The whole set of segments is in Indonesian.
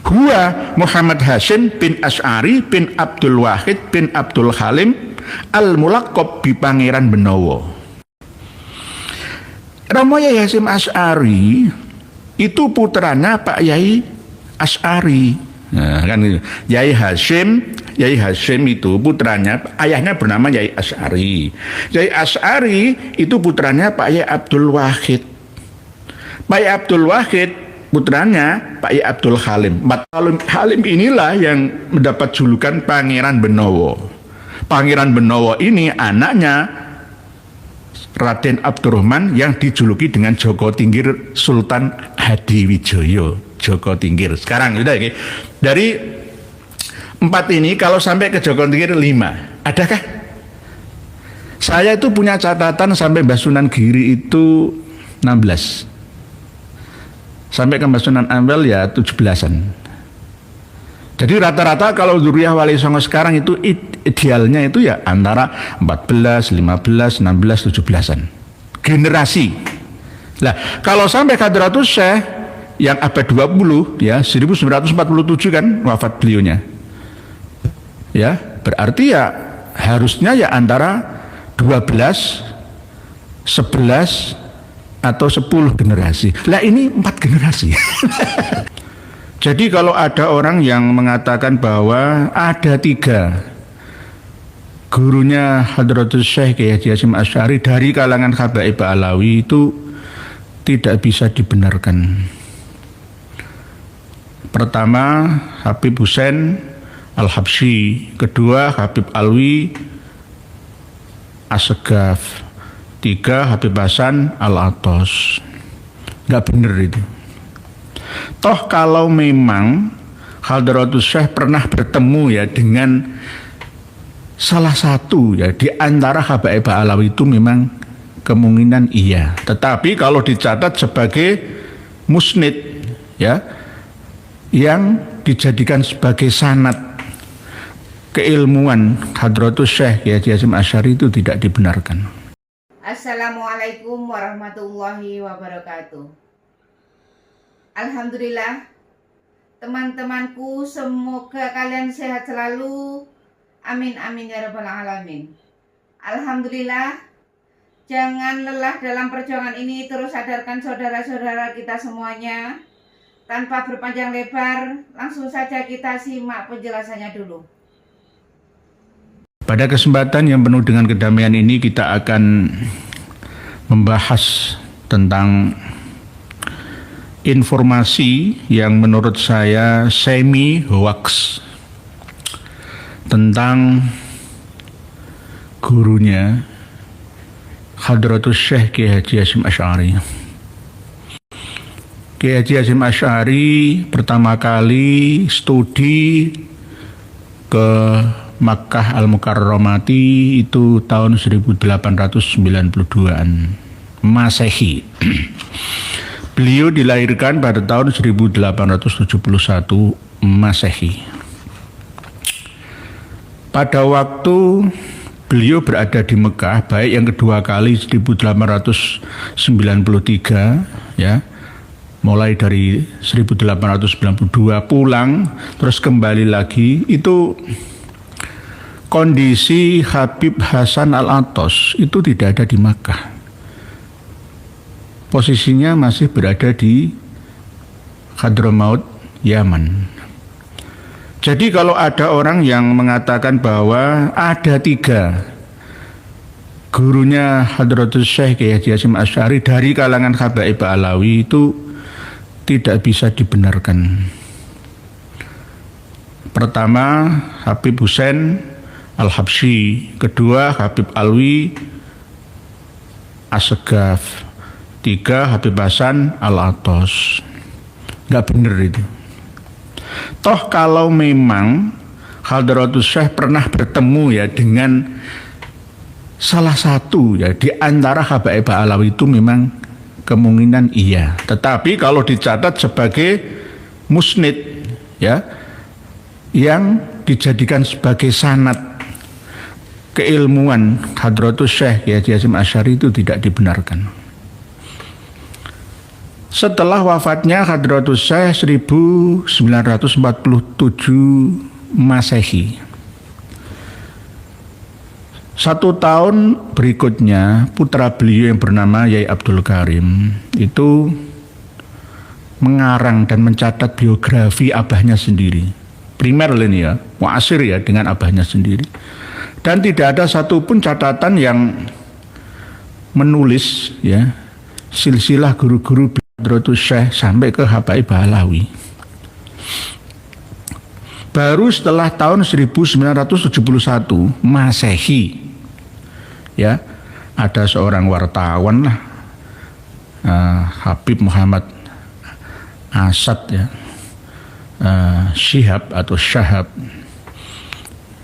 Huwa Muhammad Hasyim bin Asy'ari bin Abdul Wahid bin Abdul Halim al-Mulaqab bi Pangeran Benowo. Romo Yai Hasyim Asy'ari itu putranya Pak Yai Asy'ari. Nah, kan Yai Hasyim itu putranya, ayahnya bernama Yai Asy'ari. Yai Asy'ari itu putranya Pak Yai Abdul Wahid. Pak Yai Abdul Wahid putranya Pak Yai Abdul Halim. Halim inilah yang mendapat julukan Pangeran Benowo. Pangeran Benowo ini anaknya Raden Abdurrahman yang dijuluki dengan Joko Tinggir Sultan Hadiwijoyo. Joko Tinggir. Sekarang sudah ya. Dari 4 ini kalau sampai ke Joko Tinggir 5. Adakah? Saya itu punya catatan sampai Mbah Sunan Giri itu 16. Sampai ke Mbah Sunan Ampel ya 17-an. Jadi rata-rata kalau Dzurriyyah Wali Songo sekarang itu idealnya itu ya antara 14, 15, 16, 17-an. Generasi. Lah, kalau sampai Hadratus Syekh yang abad 20 ya 1947 kan wafat beliaunya. Ya, berarti ya harusnya ya antara 12, 11 atau 10 generasi. Lah ini 4 generasi. Jadi kalau ada orang yang mengatakan bahwa ada 3 gurunya Hadratus Syekh Kiai Haji Hasyim Asy'ari dari kalangan Habaib Alawi itu tidak bisa dibenarkan. Pertama Habib Husain Al-Habsyi, kedua Habib Alwi As-Segaf, 3 Habib Hasan Al-Atos. Nggak bener itu. Toh kalau memang Hadratus Syekh pernah bertemu ya dengan salah satu ya di antara Habaib Alawi itu memang kemungkinan iya. Tetapi kalau dicatat sebagai musnid ya yang dijadikan sebagai sanad keilmuan Hadratus Syekh Kiai Haji Hasyim Asy'ari itu tidak dibenarkan. Assalamualaikum warahmatullahi wabarakatuh. Alhamdulillah, teman-temanku, semoga kalian sehat selalu. Amin amin ya rabbal alamin. Alhamdulillah, jangan lelah dalam perjuangan ini, terus sadarkan saudara-saudara kita semuanya. Tanpa berpanjang lebar, langsung saja kita simak penjelasannya dulu. Pada kesempatan yang penuh dengan kedamaian ini kita akan membahas tentang informasi yang menurut saya semi hoax tentang gurunya Hadratus Syekh Kiai Haji Hasyim Asy'ari. Kiai Haji Hasyim Asy'ari pertama kali studi ke Makkah Al-Mukarramati itu tahun 1892-an Masehi. Beliau dilahirkan pada tahun 1871 Masehi. Pada waktu beliau berada di Mekah, baik yang kedua kali 1893 ya, mulai dari 1892 pulang terus kembali lagi, itu kondisi Habib Hasan Al-Atos itu tidak ada di Makkah. Posisinya masih berada di Hadramaut, Yaman. Jadi kalau ada orang yang mengatakan bahwa ada 3 gurunya Hadratus Syekh Kiai Haji Hasyim Asy'ari dari kalangan Habaib Alawi itu tidak bisa dibenarkan. Pertama Habib Husain Al-Habsyi, kedua Habib Alwi As-Segaf, 3 Habib Hasan Al-Atos. Nggak bener itu. Toh kalau memang Hadratus Syekh pernah bertemu ya dengan salah satu ya di antara Habaib Alawi itu memang kemungkinan iya. Tetapi kalau dicatat sebagai musnid ya yang dijadikan sebagai sanad keilmuan Hadratus Syekh Kiai Haji Hasyim Asy'ari itu tidak dibenarkan. Setelah wafatnya Hadratus Syekh 1947 Masehi. 1 tahun berikutnya putra beliau yang bernama Yai Abdul Karim itu mengarang dan mencatat biografi abahnya sendiri. Primer ini ya, muasir ya dengan abahnya sendiri. Dan tidak ada satupun catatan yang menulis ya silsilah guru-guru Hadratus Syekh sampai ke Habaib Bahlawi. Baru setelah tahun 1971 Masehi ya ada seorang wartawan lah, Habib Muhammad Asad ya, Syihab atau Syahab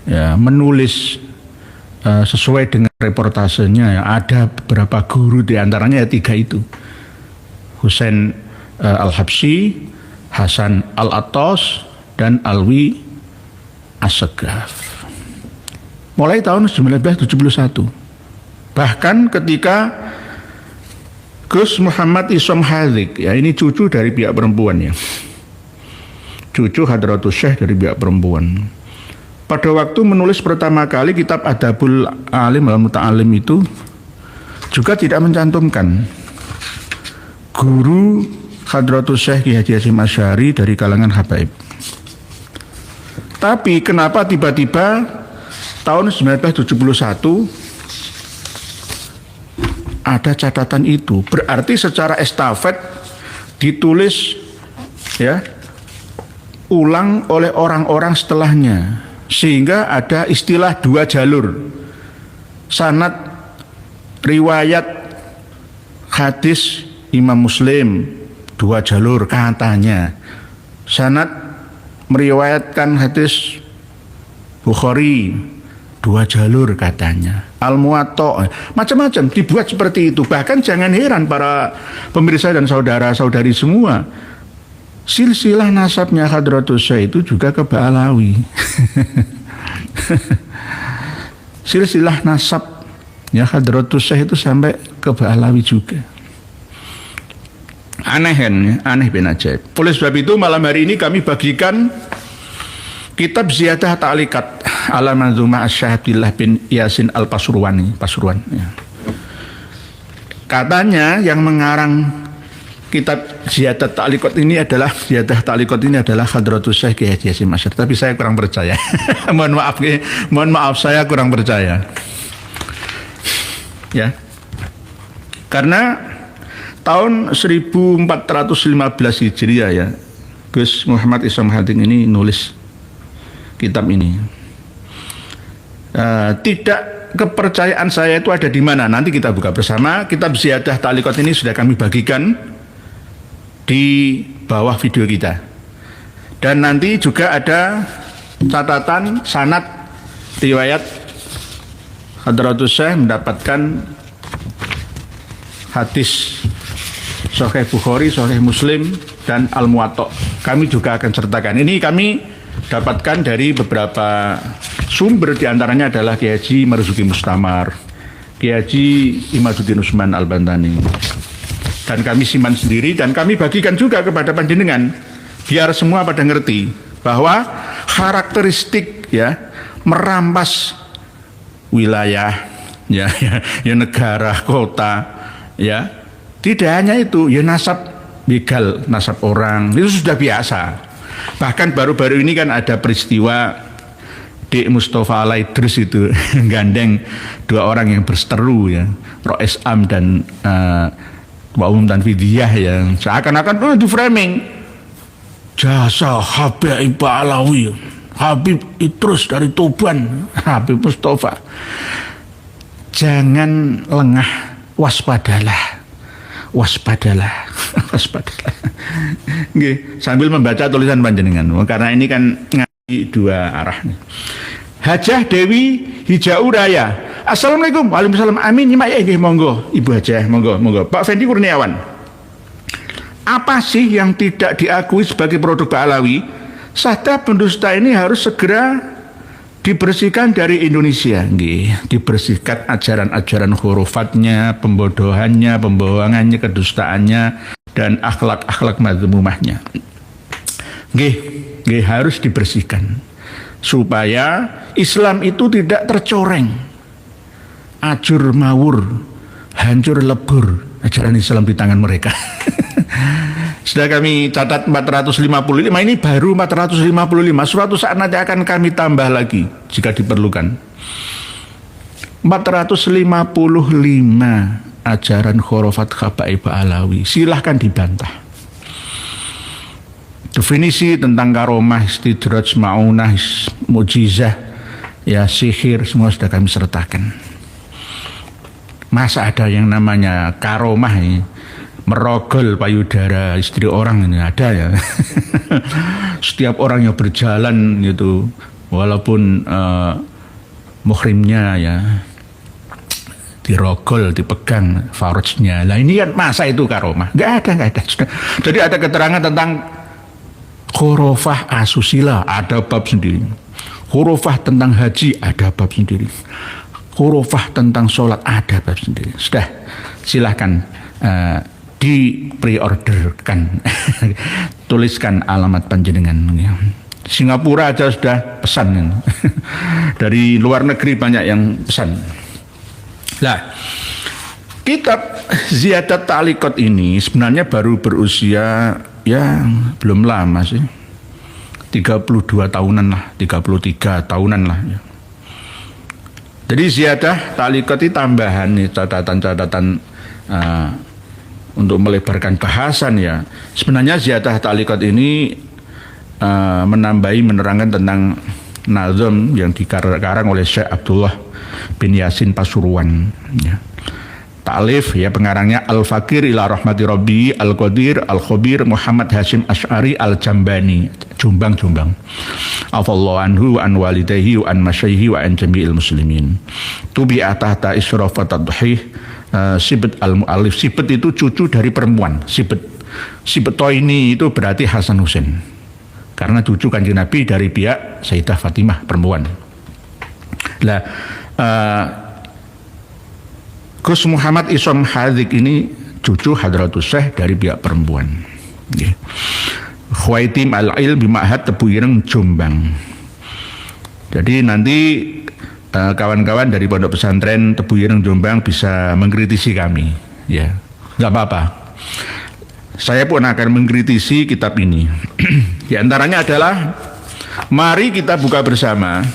ya, menulis sesuai dengan reportasenya ya, ada beberapa guru diantaranya ya 3 itu, Husain Al-Habsyi, Hasan Al-Attas, dan Alwi As-Segaf. Mulai tahun 1971. Bahkan ketika Gus Muhammad Isom Hadik, ya ini cucu dari pihak perempuan ya, cucu Hadratus Syekh dari pihak perempuan. Pada waktu menulis pertama kali kitab Adabul Alim wal Muta'alim itu juga tidak mencantumkan guru Hadratus Syekh Ki Haji Hasyim Asy'ari dari kalangan habaib. Tapi kenapa tiba-tiba tahun 1971 ada catatan itu? Berarti secara estafet ditulis ya ulang oleh orang-orang setelahnya, sehingga ada istilah 2 jalur. Sanad riwayat hadis Imam Muslim 2 jalur katanya. Sanad meriwayatkan hadis Bukhari 2 jalur katanya. Al-Muwatta macam-macam dibuat seperti itu. Bahkan jangan heran para pemirsa dan saudara-saudari semua, silsilah nasabnya Hadratus Syekh itu juga ke Bahlawi. Silsilah nasab ya Hadratus Syekh itu sampai ke Bahlawi juga. Aneh kan ya? Aneh bin ajaib. Oleh sebab itu malam hari ini kami bagikan kitab Ziyadah Ta'liqat ala Manzumah Asy-Syaikh Abdillah bin Yasin Pasuruan ya. Katanya yang mengarang kitab Ziyadah Ta'liqat ini adalah Hadratus Syekh Ki Haji Hasyim Asy'ari, tapi saya kurang percaya. mohon maaf saya kurang percaya. Ya. Karena tahun 1415 Hijriah ya, Gus Muhammad Isom Hadik ini nulis kitab ini. Tidak kepercayaan saya itu ada di mana? Nanti kita buka bersama. Kitab Ziyadah Ta'liqat ini sudah kami bagikan di bawah video kita. Dan nanti juga ada catatan sanad riwayat Hadratus Syekh mendapatkan hadis Sahih Bukhari, Sahih Muslim, dan Al-Muwatta. Kami juga akan sertakan. Ini kami dapatkan dari beberapa sumber, diantaranya adalah Kiai Haji Marzuki Mustamar, Kiai Haji Imaduddin Usman Al-Bantani. Dan kami simpan sendiri dan kami bagikan juga kepada panjenengan biar semua pada ngerti bahwa karakteristik ya merampas wilayah ya negara, kota ya, tidak hanya itu ya, nasab begal, nasab orang itu sudah biasa. Bahkan baru-baru ini kan ada peristiwa Dik Mustafa Al-Idris itu gandeng 2 orang yang berseteru ya, Rois Am dan Ketua Umum Tanfidiyah yang seakan-akan itu framing jasa Habib Bahlawi, Habib Idrus dari Tuban, Habib Mustafa. Jangan lengah, waspadalah. Nggih, sambil membaca tulisan panjenengan karena ini kan ngaji 2 arah nih. Hajah Dewi Hijau Raya. Assalamualaikum. Waalaikumsalam. Amin. Nggih, monggo Ibu Hajah, monggo. Pak Fendi Kurniawan. Apa sih yang tidak diakui sebagai produk Bahlawi? Sabda pendusta ini harus segera dibersihkan dari Indonesia, nggih. Dibersihkan ajaran-ajaran hurufatnya, pembodohannya, pembohongannya, kedustaannya, dan akhlak-akhlak madzmumahnya. Nggih harus dibersihkan supaya Islam itu tidak tercoreng, ajur mawur, hancur lebur ajaran Islam di tangan mereka. Sudah kami catat 455, ini baru 455. Suatu saat nanti akan kami tambah lagi jika diperlukan. 455 ajaran khurafat Habaib Alawi. Silahkan dibantah. Definisi tentang karomah, istidraj, ma'unah, mujizah, ya sihir, semua sudah kami sertakan. Masa ada yang namanya karomah ini, merogol payudara istri orang, ini ada ya. Setiap orang yang berjalan itu, walaupun muhrimnya ya, dirogol, dipegang farajnya. Lah ini kan masa itu karomah? Nggak ada. Jadi ada keterangan tentang khurafah asusila, ada bab sendiri. Khurafah tentang haji, ada bab sendiri. Khurafah tentang sholat, ada bab sendiri. Sudah, silahkan di pre-orderkan. Tuliskan alamat panjenengan. Singapura aja sudah pesan. Dari luar negeri banyak yang pesan. Nah, kitab Ziyadat Ta'liqat ini sebenarnya baru berusia ya belum lama sih, 32 tahunan lah, 33 tahunan lah ya. Jadi Ziyadah Ta'liqat itu tambahan nih, catatan-catatan untuk melebarkan bahasan ya. Sebenarnya Ziyadah Ta'liqat ini menerangkan tentang nazam yang dikarang oleh Syekh Abdullah bin Yasin Pasuruan ya. Ta'lif ya, pengarangnya Al-Fakir ila rahmati Rabbi Al-Qadir Al-Khobir Muhammad Hashim Ash'ari Al-Jambani, Jombang. Afallahu anhu wa an walidayhi wa an masyayhi wa an jami'il muslimin. Tubi'ah tahta israf wa tadhih Sibet al-Mu'alif. Sibet itu cucu dari perempuan. Sibet Toini itu berarti Hasan Husain, karena cucu Kanjeng Nabi dari pihak Sayyidah Fatimah, perempuan. Lah Gus Muhammad Isom Hadik ini cucu Hadratus Syekh dari pihak perempuan. Khwaitim al-Il bima'had Tebu Ireng, Jombang. Jadi nanti kawan-kawan dari Pondok Pesantren Tebu Ireng, Jombang bisa mengkritisi kami, ya, nggak apa-apa. Saya pun akan mengkritisi kitab ini. Di antaranya adalah, mari kita buka bersama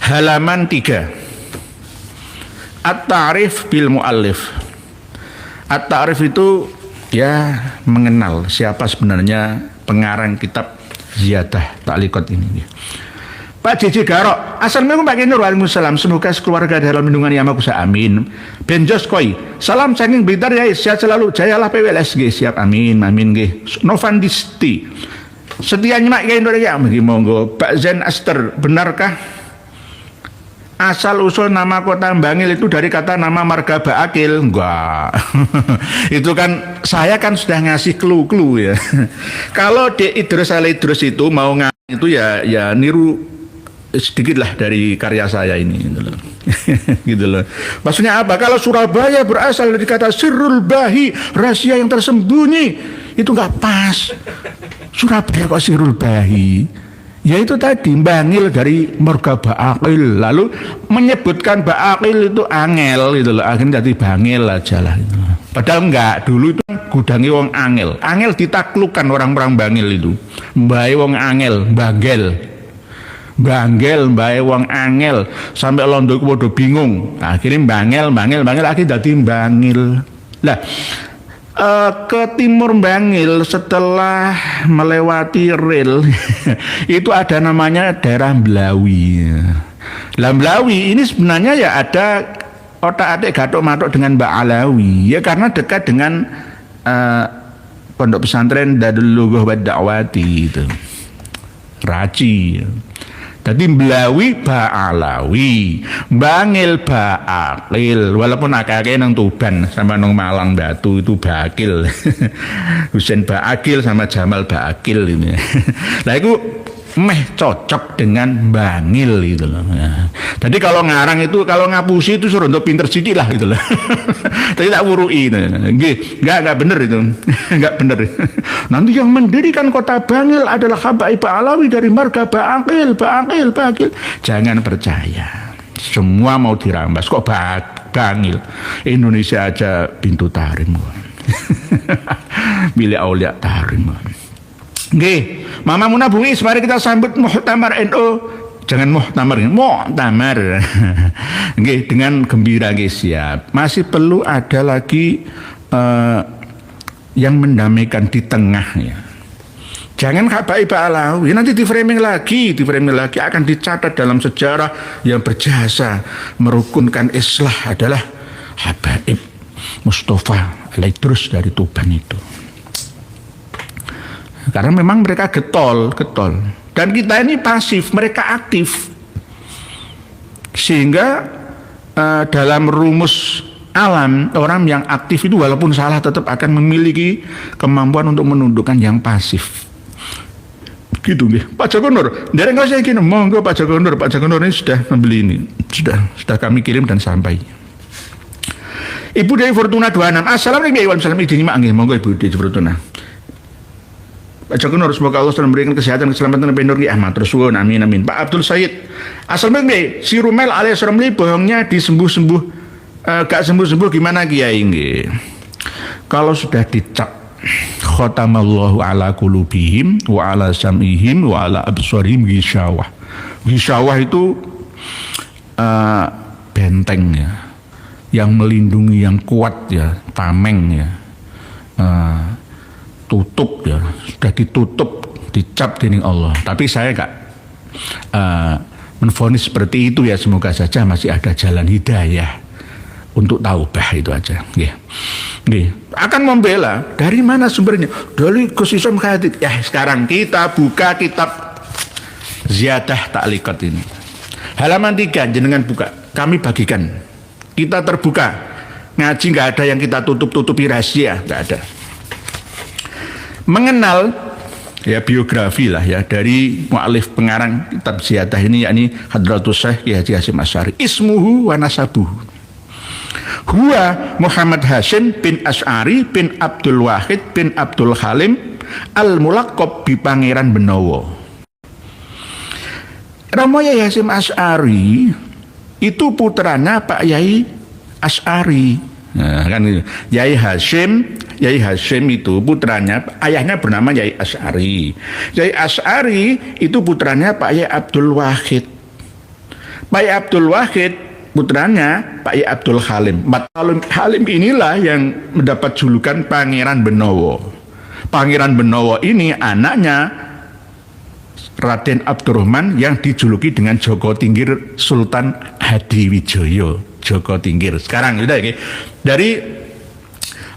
halaman 3. At-Ta'rif bil Mu'allif. At-Ta'rif itu ya mengenal siapa sebenarnya pengarang kitab Ziyadah Ta'liqat ini. Pak JJ Garok, assalamualaikum Pak Kinur, waalaikumsalam. Semoga sekeluarga dalam lindungan yang Maha Kuasa, amin. Ben Joskoy, salam saking Blitar ya, sehat selalu, jayalah PWLSG, siap, amin, nggih. Novandisti, setia nyimak Kinur ya, monggo. Pak Zen Aster, benarkah asal usul nama kota Bangil itu dari kata nama marga Ba'akil? Enggak. Itu kan saya kan sudah ngasih clue ya. Kalau di Idrus Al-Idrus itu mau itu ya niru sedikit lah dari karya saya ini gitu loh. Gitu loh. Maksudnya apa? Kalau Surabaya berasal dari kata sirrul bahi, rahasia yang tersembunyi, itu enggak pas. Surabaya kok sirrul bahi? Ya itu tadi, Bangil dari marga Ba'akil, lalu menyebutkan Ba'akil itu angel gitu loh, akhirnya jadi Bangil aja lah gitu. Padahal enggak, dulu itu gudangi wong angel ditaklukkan orang-orang Bangil itu, mbae wong angel, Banggel mbae wong angel, sampai londo ku padha bingung, akhirnya Bangil akhirnya jadi Bangil. Lah ke timur Bangil setelah melewati rel itu ada namanya daerah Blawi. Lah Blawi ini sebenarnya ya ada otak-atik gathok-mathok dengan Mbak Alawi ya, karena dekat dengan Pondok Pesantren Darul Lughah wa Da'wati itu, Raci. Jadi Blawi Ba'alawi, Bangil Ba'akil, walaupun akake nang Tuban sama nang Malang Batu itu Ba'akil. Husain Ba'akil sama Jamal Ba'akil ini. Nah itu cocok dengan Bangil gitu loh. Ya. Jadi kalau ngarang itu, kalau ngapusi itu suruh untuk pinter sidik lah gitu loh. Tapi tak wurui. Enggak bener itu. Enggak bener. Nanti yang mendirikan kota Bangil adalah Habaib Alawi dari marga Bangil. Jangan percaya. Semua mau dirampas. Kok Bangil? Indonesia aja pintu tarim. Milik aulia tarim. Nggih, Mama Munah Bungis, mari kita sambut Muktamar NU. Jangan muktamar. Nggih, dengan gembira nggih, siap. Masih perlu ada lagi yang mendamaikan di tengah ya. Jangan Habaib Alawi, nanti di framing lagi akan dicatat dalam sejarah yang berjasa merukunkan Islah adalah Habaib Mustafa Alaidrus dari Tuban itu. Karena memang mereka getol. Dan kita ini pasif, mereka aktif. Sehingga dalam rumus alam, orang yang aktif itu walaupun salah tetap akan memiliki kemampuan untuk menundukkan yang pasif. Gitu nih. Pak Joko Nur, dari nggak saya gini, monggo Pak Joko Nur ini sudah membeli ini. Sudah kami kirim dan sampai. Ibu Dewi Fortuna 26. Assalamualaikum. Monggo Ibu Dewi Fortuna. Pak Joko Nur, semoga Allah selalu memberikan kesehatan, keselamatan, dan pendor Ahmad Rasulun, amin. Pak Abdul Said, assalamualaikum. Si Rumel alias Romli bohongnya disembuh-sembuh, gak sembuh-sembuh gimana Kiai? Kalau sudah dicap khatamallahu ala qulubihim wa ala sam'ihim wa ala absarihim ghishawah. Ghishawah itu benteng ya, yang melindungi, yang kuat ya, tameng ya. Tutup ya, sudah ditutup, dicap dening Allah. Tapi saya gak menvonis seperti itu ya. Semoga saja masih ada jalan hidayah untuk taubah, itu aja. Akan membela dari mana sumbernya? Dari Gus Isom Khatib. Ya sekarang kita buka kitab Ziyadah Ta'liqat ini. Halaman 3 jenengan buka, kami bagikan. Kita terbuka. Ngaji nggak ada yang kita tutup-tutupi rahasia, nggak ada. Mengenal ya biografi lah ya dari mu'alif pengarang kitab Ziyadah ini, yakni Hadratus Syekh Ki Haji Hasyim Asy'ari. Ismuhu wa nasabuhu huwa Muhammad Hasyim bin Asy'ari bin Abdul Wahid bin Abdul Halim al-Mulaqab bi Pangeran Benowo. Romo Yai Hasyim Asy'ari itu putranya Pak Yai Asy'ari. Nah, kan Yai Hasyim itu putranya, ayahnya bernama Yai Asy'ari. Yai Asy'ari itu putranya Pak Yai Abdul Wahid. Pak Yai Abdul Wahid putranya Pak Yai Abdul Halim. Halim inilah yang mendapat julukan Pangeran Benowo. Pangeran Benowo ini anaknya Raden Abdurrahman yang dijuluki dengan Joko Tinggir Sultan Hadiwijoyo. Joko Tinggir. Sekarang sudah ya. Dari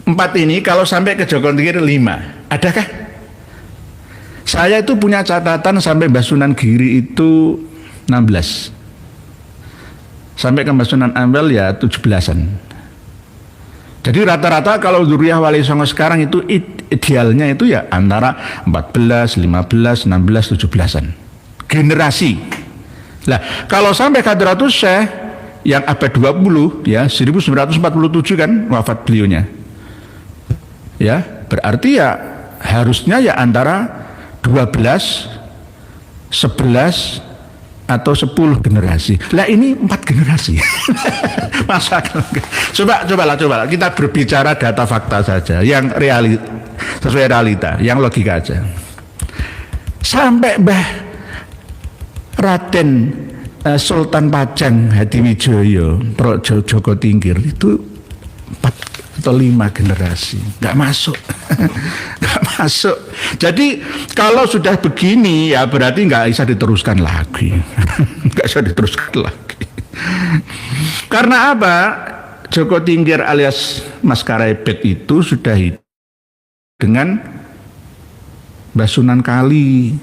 4 ini kalau sampai ke Joko Tinggir 5. Adakah? Saya itu punya catatan sampai Mbah Sunan Giri itu 16. Sampai ke Mbah Sunan Ampel ya 17-an. Jadi rata-rata kalau Dzurriyyah Wali Songo sekarang itu idealnya itu ya antara 14, 15, 16, 17-an. Generasi. Lah, kalau sampai Hadratus Syekh yang abad 20 ya 1947 kan wafat beliaunya. Ya, berarti ya harusnya ya antara 12, 11 atau 10 generasi. Lah ini 4 generasi. Masa cobalah kita berbicara data fakta saja yang sesuai realita, yang logika aja. Sampai Mbah Raden Sultan Pajang Hadiwijoyo Joko Tinggir itu 4 atau 5 generasi, nggak masuk. Nggak masuk. Jadi kalau sudah begini ya berarti nggak bisa diteruskan lagi. Nggak bisa diteruskan lagi. Karena apa? Joko Tinggir alias Mas Karepet itu sudah hidup dengan Mbah Sunan Kali,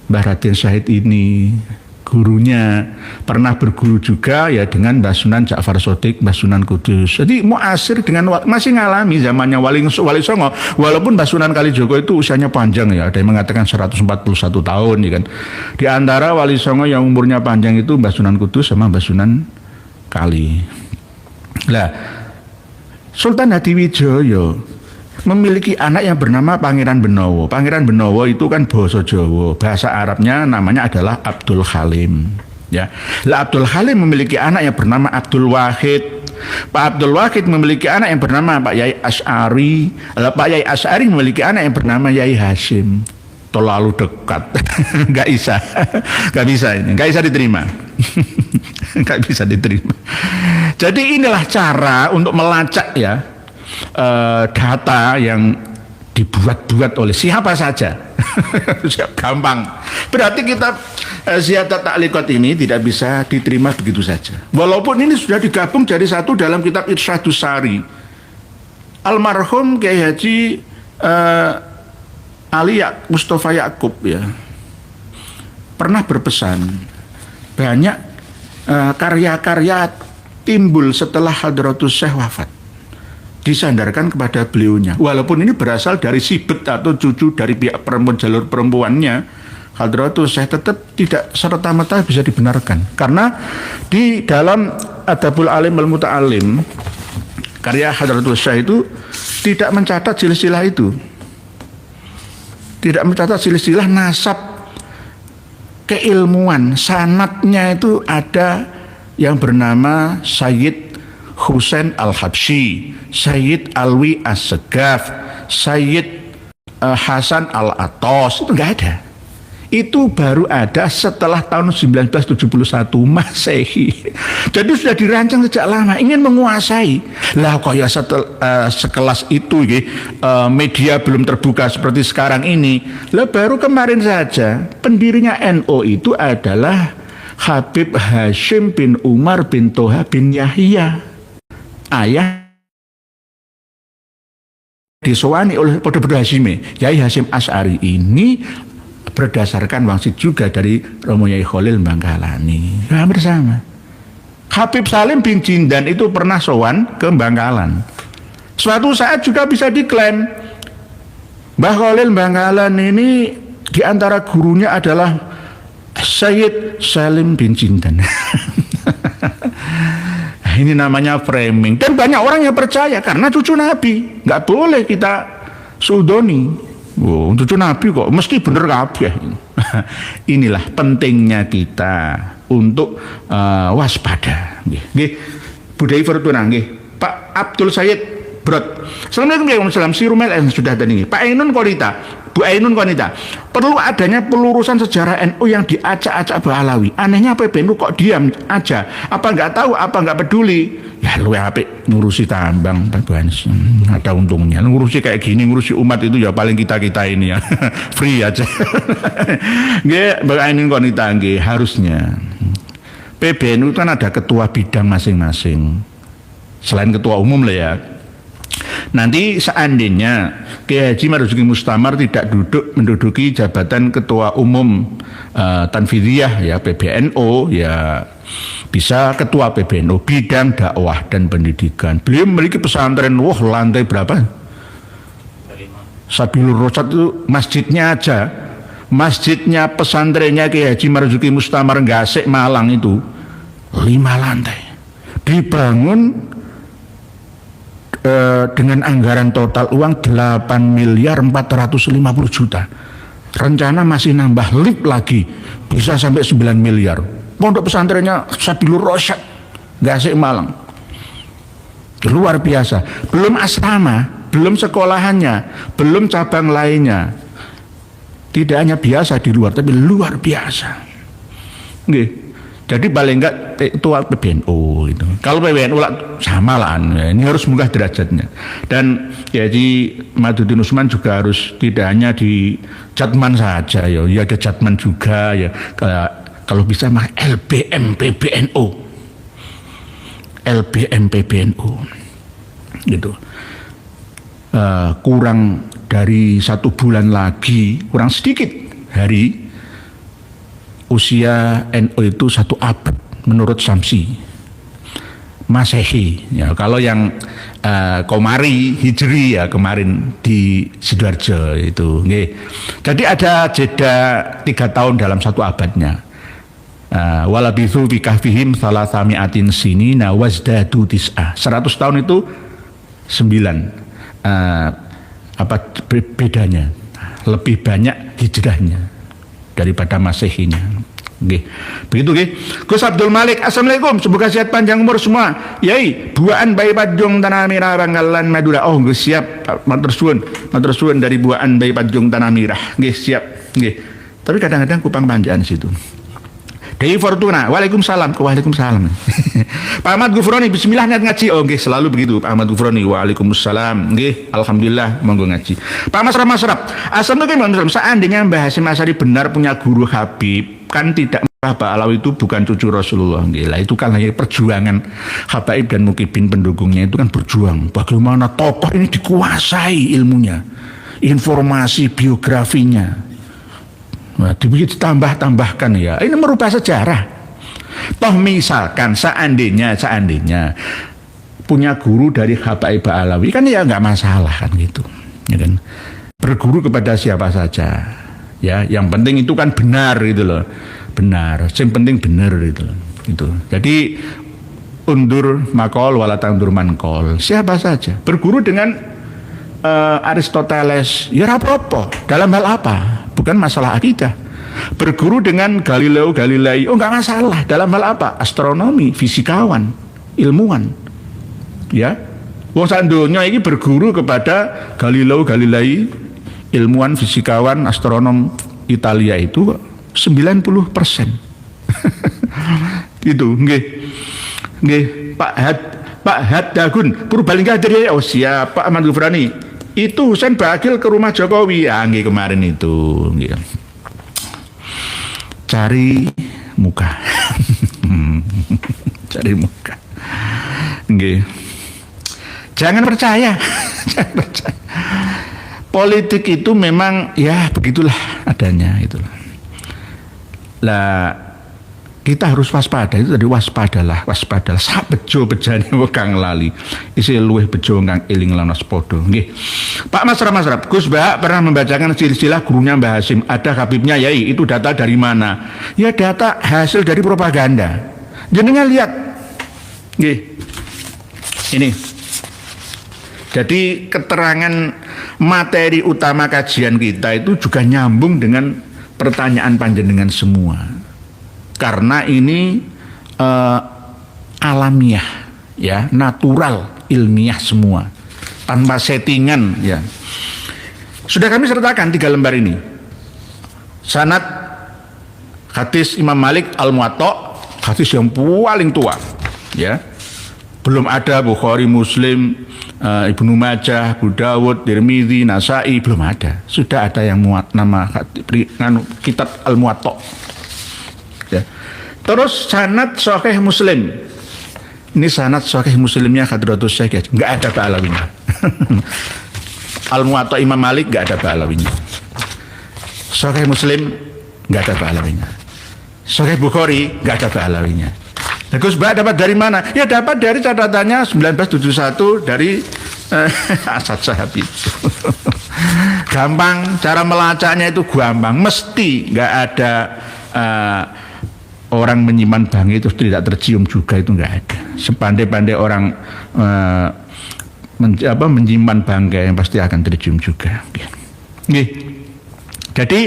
Mbah Raden Syahid ini, gurunya, pernah berguru juga ya dengan Mbah Sunan Ja'far Shadiq, Mbah Sunan Kudus. Jadi muasir dengan masih ngalami zamannya Wali Songo, walaupun Mbah Sunan Kalijogo itu usianya panjang ya, ada yang mengatakan 141 tahun ya kan. Di antara Wali Songo yang umurnya panjang itu Mbah Sunan Kudus sama Mbah Sunan Kali. Lah, Sultan Hadiwijoyo memiliki anak yang bernama Pangeran Benowo. Pangeran Benowo itu kan basa Jawa, bahasa Arabnya namanya adalah Abdul Halim. Ya, lah Abdul Halim memiliki anak yang bernama Abdul Wahid. Pak Abdul Wahid memiliki anak yang bernama Pak Yai Asy'ari. Pak Yai Asy'ari memiliki anak yang bernama Yai Hasyim. Terlalu dekat, nggak bisa, nggak bisa ini, nggak bisa diterima, nggak bisa diterima. Jadi inilah cara untuk melacak ya data yang dibuat-buat oleh siapa saja. Gampang. Berarti kita Ziyadat Ta'liqat ini tidak bisa diterima begitu saja. Walaupun ini sudah digabung jadi satu dalam kitab Irsyadus Sari. Almarhum Kiai Haji Ali Mustafa Yakub ya pernah berpesan banyak karya-karya timbul setelah Hadratus Syekh wafat disandarkan kepada beliaunya, walaupun ini berasal dari sibet atau cucu dari pihak perempuan, jalur perempuannya. Hadratus Syekh tetap tidak serta-merta bisa dibenarkan, karena di dalam Adabul Alim wal Muta'alim karya Hadratus Syekh itu tidak mencatat silsilah itu, tidak mencatat silsilah nasab keilmuan. Sanadnya itu ada yang bernama Sayyid Husain Al-Habsyi, Sayyid Alwi As-Segaf, Sayyid Hasan Al-Atos, itu enggak ada. Itu baru ada setelah tahun 1971 Masehi. Jadi sudah dirancang sejak lama, ingin menguasai. Lah kok ya sekelas itu media belum terbuka seperti sekarang ini. Lah baru kemarin saja pendirinya NU itu adalah Habib Hasyim bin Umar bin Toha bin Yahya, ayah disowani oleh Podo-Podo Hasyime. Yai Hasyim Asy'ari ini berdasarkan wangsit juga dari Romo Yai Khalil Bangkalani. Hampir sama. Habib Salim bin Jindan itu pernah sowan ke Bangkalan. Suatu saat juga bisa diklaim Mbah Khalil Bangkalan ini diantara gurunya adalah Sayyid Salim bin Jindan. Ini namanya framing, dan banyak orang yang percaya karena cucu Nabi, nggak boleh kita sudoni. Oh, cucu Nabi kok mesti bener kabeh. Inilah pentingnya kita untuk waspada. Nggih, budaya Fortuna nggih. Pak Abdul Sayyid Brod. Assalamualaikum warahmatullahi wabarakatuh. Si Rumel sudah tadi nggih. Pak Ainun Konita, Bu Ainun Konita. Perlu adanya pelurusan sejarah NU yang diacak-acak Ba'alawi. Anehnya PBNU kok diam aja? Apa nggak tahu? Apa nggak peduli? Ya lu apik ngurusi tambang, ada untungnya. Ngurusi kayak gini, ngurusi umat itu ya paling kita ini ya free aja. Nggih, Mbak Ainun Konita nggih, harusnya PBNU kan ada ketua bidang masing-masing. Selain ketua umum lah ya. Nanti seandainya Kiai Haji Marzuki Mustamar tidak menduduki jabatan ketua umum Tanfidiyah ya PBNU, ya bisa ketua PBNU bidang dakwah dan pendidikan. Beliau memiliki pesantren, lantai berapa? Sabilur Rosyad itu masjidnya aja, masjidnya pesantrennya Kiai Haji Marzuki Mustamar Ngasek Malang itu 5 lantai, dibangun dengan anggaran total uang 8.450.000.000. Rencana masih nambah lift lagi, bisa sampai 9 miliar. Pondok pesantrennya Sabilur Rosyad Ngasek Malang, luar biasa. Belum asrama, belum sekolahannya, belum cabang lainnya. Tidak hanya biasa di luar, tapi luar biasa. Nggih. Jadi paling enggak ketua PBNU itu. Kalau PBNU sama lah, ini harus munggah derajatnya. Dan jadi Maduddin Usman juga harus tidak hanya di Jatman saja ya, ya ada Jatman juga ya. Kalau bisa mah LBM PBNU, LBM PBNU gitu. Kurang dari 1 bulan lagi, kurang sedikit hari usia NU itu 1 abad menurut Samsi Masehi. Ya, kalau yang Komari Hijri ya kemarin di Sidoarjo itu. Nggih. Jadi ada jeda 3 tahun dalam 1 abadnya. Walabithu fi kahfihim salasami'atin sinina wazdadu tis'ah. 100 tahun itu 9. Apa bedanya? Lebih banyak hijrahnya daripada Masehinya. Nggih. Begitu nggih. Gus Abdul Malik, assalamualaikum. Semoga sehat panjang umur semua. Yai, buaan Bayi Pajung Tanah Merah Bangkalan Madura. Oh, nggih siap. Matur suwun dari buaan Bayi Pajung Tanah Merah. Nggih, siap. Nggih. Tapi kadang-kadang kupang panjaan situ. Dewi Fortuna, waalaikumsalam. Waalaikumsalam. Pak Ahmad Gufroni, bismillah niat ngaji. Oh nggih, selalu begitu Pak Ahmad Gufroni. Waalaikumsalam. Nggih, alhamdulillah monggo ngaji. Pak Masraf. Assalamualaikum. Seandainya Mbah Hasyim Asy'ari benar punya guru Habib, kan tidak Pak Alawi itu bukan cucu Rasulullah. Nggih, lah itu kan hanya perjuangan Habaib dan Mukibin pendukungnya itu kan berjuang. Bagaimana tokoh ini dikuasai ilmunya, informasi biografinya. Nah, ditambah-tambahkan ya. Ini merubah sejarah. Toh misalkan seandainya punya guru dari Habaib Alawi kan ya nggak masalah kan gitu. Ya kan. Berguru kepada siapa saja. Ya, yang penting itu kan benar gitu loh. Benar. Yang penting benar gitu loh. Gitu. Jadi undur makol wala tandur mankol. Siapa saja. Berguru dengan Aristoteles, ya apa-apa. Dalam hal apa? Bukan masalah akidah. Berguru dengan Galileo Galilei, oh nggak masalah. Dalam hal apa? Astronomi, fisikawan, ilmuwan. Ya, wong sandonya ini berguru kepada Galileo Galilei, ilmuwan, fisikawan, astronom Italia itu 90%. Gitu, nggih. Pak Haddagun Purbalingga dari oh siap Pak Ahmad Gufrani. Itu Husain Bagil ke rumah Jokowi. Ya, nggih kemarin itu. Nggih. Cari muka. Cari muka. Nggih. Jangan percaya. Jangan percaya. Politik itu memang ya begitulah adanya itulah. Lah kita harus waspada, itu tadi waspadalah sak bejo bejane kang lali isi luwih bejo kang eling lanas podo. Nggih. Pak Masraf, Gus Bah pernah membacakan silsilah gurunya Mbah Hasyim, ada Habibnya Yai, itu data dari mana? Ya data hasil dari propaganda. Jenengan lihat. Nggih. Ini. Jadi keterangan materi utama kajian kita itu juga nyambung dengan pertanyaan panjenengan semua. Karena ini alamiah, ya, natural, ilmiah semua, tanpa settingan, ya. Sudah kami sertakan 3 lembar ini. Sanad hadis Imam Malik Al-Muwatta, hadis yang paling tua, ya. Belum ada Bukhari, Muslim, Ibnu Majah, Abu Dawud, Tirmidzi, Nasai, belum ada. Sudah ada yang nama kitab Al-Muwatta. Ya. Terus sanad Sahih Muslim. Ini sanad Sahih Muslimnya Hadratus Syekh, enggak ada Ba'alawinya. Al-Muwatta Imam Malik enggak ada Ba'alawinya. Sahih Muslim enggak ada Ba'alawinya. Sahih Bukhari enggak ada Ba'alawinya. Nah, Gus Bah dapat dari mana? Ya dapat dari catatannya 1971 dari Asad Shahab itu. Gampang, cara melacaknya itu gampang. Mesti enggak ada orang menyimpan bangkai itu tidak tercium juga, itu enggak ada. Sepandai-pandai orang menyimpan bangkai yang pasti akan tercium juga. Nggih. Jadi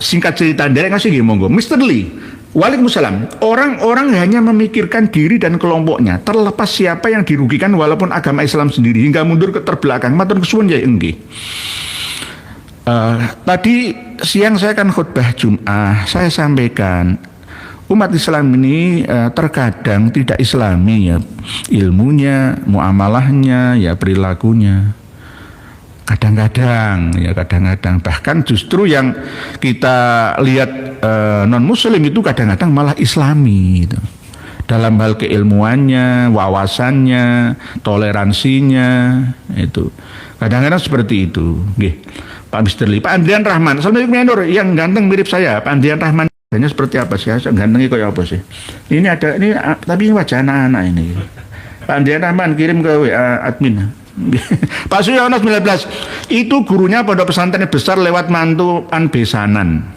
singkat cerita nderek ngasih nggih monggo. Mr. Lee, waalaikumsalam. Orang-orang hanya memikirkan diri dan kelompoknya, terlepas siapa yang dirugikan walaupun agama Islam sendiri, hingga mundur ke terbelakang. Matur kesuwun ya nggih. Tadi siang saya kan khutbah Jum'ah, saya sampaikan umat Islam ini terkadang tidak Islami, ya, ilmunya, muamalahnya, ya, perilakunya. Kadang-kadang bahkan justru yang kita lihat non Muslim itu kadang-kadang malah Islami gitu. Dalam hal keilmuannya, wawasannya, toleransinya, itu kadang-kadang seperti itu. Nggih. Pak Mr. Lee, Pak Andrian Rahman. Assalamualaikum ya Nur, yang ganteng mirip saya. Pak Andrian Rahman wajahnya seperti apa sih? Gantengnya kayak apa sih? Ini ada ini tapi wajah anak-anak ini. Pak Andrian Rahman kirim ke WA admin. Pak Suyono 19, itu gurunya pondok pesantren besar lewat mantuan besanan.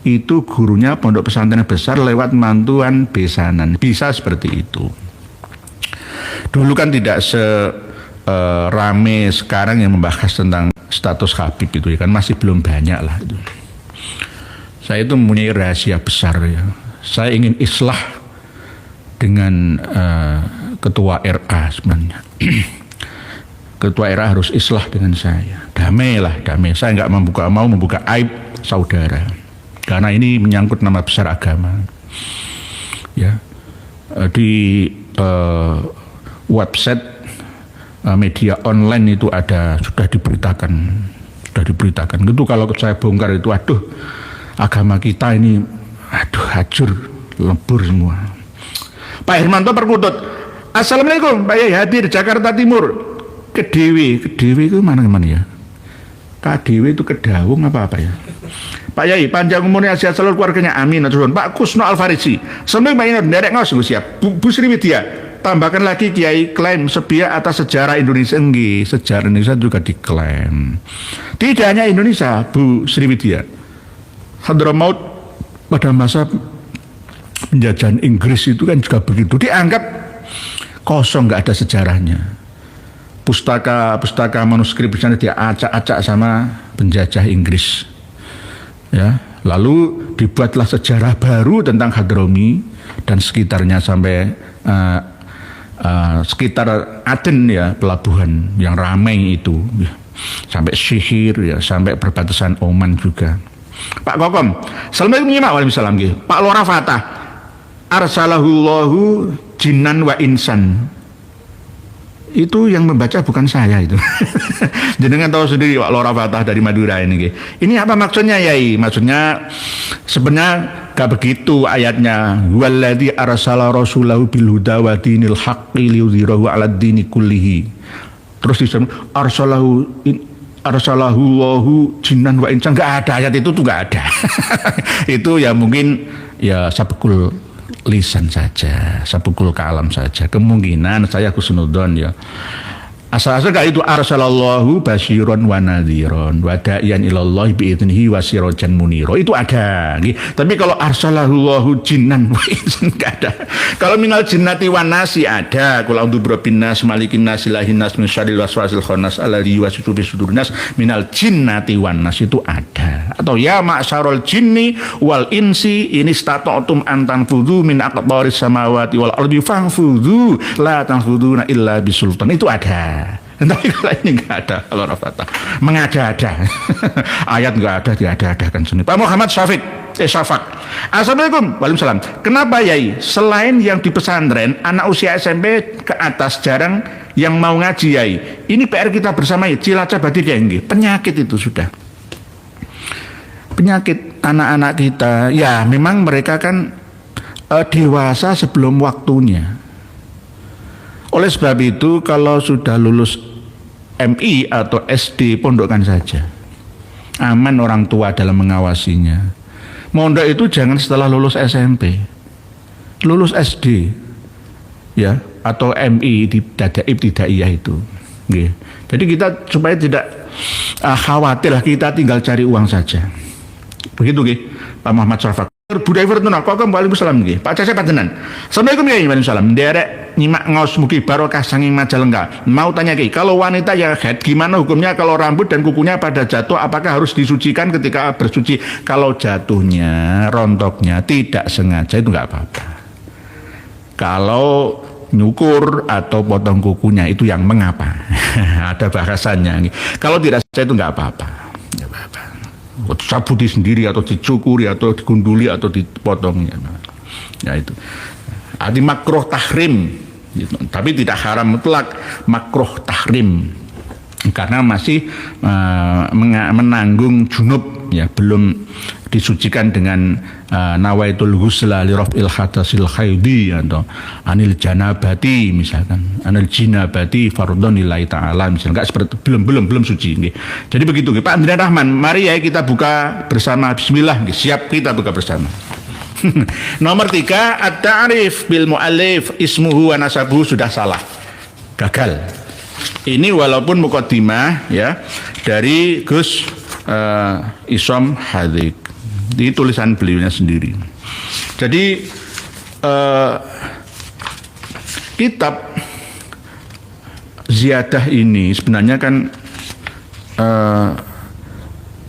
Itu gurunya pondok pesantren besar lewat mantuan besanan. Bisa seperti itu. Dulu kan tidak rame sekarang yang membahas tentang status Habib itu ya kan, masih belum banyak lah itu. Saya itu mempunyai rahasia besar ya. Saya ingin islah dengan ketua RA sebenarnya. Ketua RA harus islah dengan saya. Damai lah, damai. Saya nggak mau membuka aib saudara. Karena ini menyangkut nama besar agama. Ya, di website media online itu sudah diberitakan. Itu kalau saya bongkar itu, aduh, agama kita ini, aduh, hancur, lebur semua. Pak Hermanto Perkutut, Assalamualaikum, Pak Yai hadir Jakarta Timur. Kedewi itu mana ya? KDW itu Kedawung apa ya? Pak Yai, panjang umurnya, sehat selalu keluarganya, amin. Pak Kusno Alfarisi, sebelum Pak Inor, derek ngos, siap. Bu Sriwidya, tambahkan lagi Kiai klaim sebiak atas sejarah Indonesia. Sejarah Indonesia juga diklaim. Tidak hanya Indonesia, Bu Sriwidya. Hadramaut pada masa penjajahan Inggris itu kan juga begitu. Dianggap kosong, nggak ada sejarahnya. Pustaka manuskrip di sana dia acak-acak sama penjajah Inggris. Ya, lalu dibuatlah sejarah baru tentang Hadrami dan sekitarnya sampai sekitar Aden ya, pelabuhan yang ramai itu ya. Sampai Sihir ya, sampai perbatasan Oman juga. Pak Kokom, Assalamualaikum warahmatullahi. Pak Lora Fatah, arsalahullahu jinan wa insan. Itu yang membaca bukan saya itu. Jenengan tahu sendiri Pak Lora Fatah dari Madura ini. Ini apa maksudnya Yai? Maksudnya sebenarnya gak begitu ayatnya. Walladzi arsala rasulahu bil huda wa dinil haqqi liyudhhirahu 'alad dini kullihi. Terus disebut arsalahu Allahu jinnan wa insan. Enggak ada ayat itu tuh, enggak ada. Itu ya mungkin ya sabkul lisan saja, sabukul kalam saja. Kemungkinan saya khusnudzon ya. Asal-asal gak itu arsalallahu basyiron wa nadhiron wa da'iyan ilallahi bi'idnihi wa sirajan muniro. Itu ada. Tapi kalau arsalahullahu jinnan wa insan gak ada. Kalau minal jinnati wan nasi ada. Qul a'udzu birabbin nas malikin nas ilahin nas min syarril waswasil khannas alladzi yuwaswisu fi sudurin nas minal jinnati wan nas itu ada. Atau ya ma'syarul jinni wal insi in istata'tum an tanfudhu min aqtaris samawati wal ardi fanfudhu la tanfuduna illa bisultan. Itu ada. Tapi kalau ini nggak ada, kalau Rafatah mengada-ada. Ayat nggak ada, diada-adakan sendiri. Pak Muhammad Syafak, Assalamualaikum. Waalaikumsalam. Kenapa Yai selain yang di pesantren anak usia SMP ke atas jarang yang mau ngaji Yai? Ini PR kita bersama ya. Cilacap Batik ya, penyakit itu sudah. Penyakit anak-anak kita. Ya memang mereka kan dewasa sebelum waktunya. Oleh sebab itu kalau sudah lulus MI atau SD pondokkan saja. Aman orang tua dalam mengawasinya. Mondok itu jangan setelah lulus SMP. Lulus SD ya atau MI di Dadaib Tidaiyah itu. Jadi kita supaya tidak khawatir, kita tinggal cari uang saja. Begitu Pak Muhammad Syafak. Budaya Fortuna, kok Waalaikumsalam nggih. Pak Cecep panjenengan. Assalamualaikum ya Waalaikumsalam. Nderek nyimak ngaos mugi barokah sanging Majalengka. Mau tanya kalau wanita yang haid gimana hukumnya kalau rambut dan kukunya pada jatuh, apakah harus disucikan ketika bersuci? Kalau jatuhnya, rontoknya tidak sengaja itu enggak apa-apa. Kalau nyukur atau potong kukunya itu yang mengapa? Ada bahasanya. Kalau tidak sengaja itu enggak apa-apa. Enggak apa-apa. Sabuti sendiri atau dicukuri atau digunduli atau dipotong ya itu arti makruh tahrim gitu. Tapi tidak haram mutlak, makruh tahrim karena masih menanggung junub ya, belum disucikan dengan nawaitul ghusla li raf'il hadasil haidi atau anil janabati misalkan, anil jinabati fardhon lillahi taala misalkan, enggak seperti belum suci nggih. Jadi begitu nggih. Pak Andrea Rahman, mari ya kita buka bersama, bismillah nggih. Siap, kita buka bersama. Nomor 3, at-ta'rif bil mu'allif ismuhu wa nasabuhu sudah salah. Gagal. Ini walaupun muqaddimah ya dari Gus Isom Hadik. Di tulisan beliaunya sendiri. Jadi kitab ziyadah ini sebenarnya kan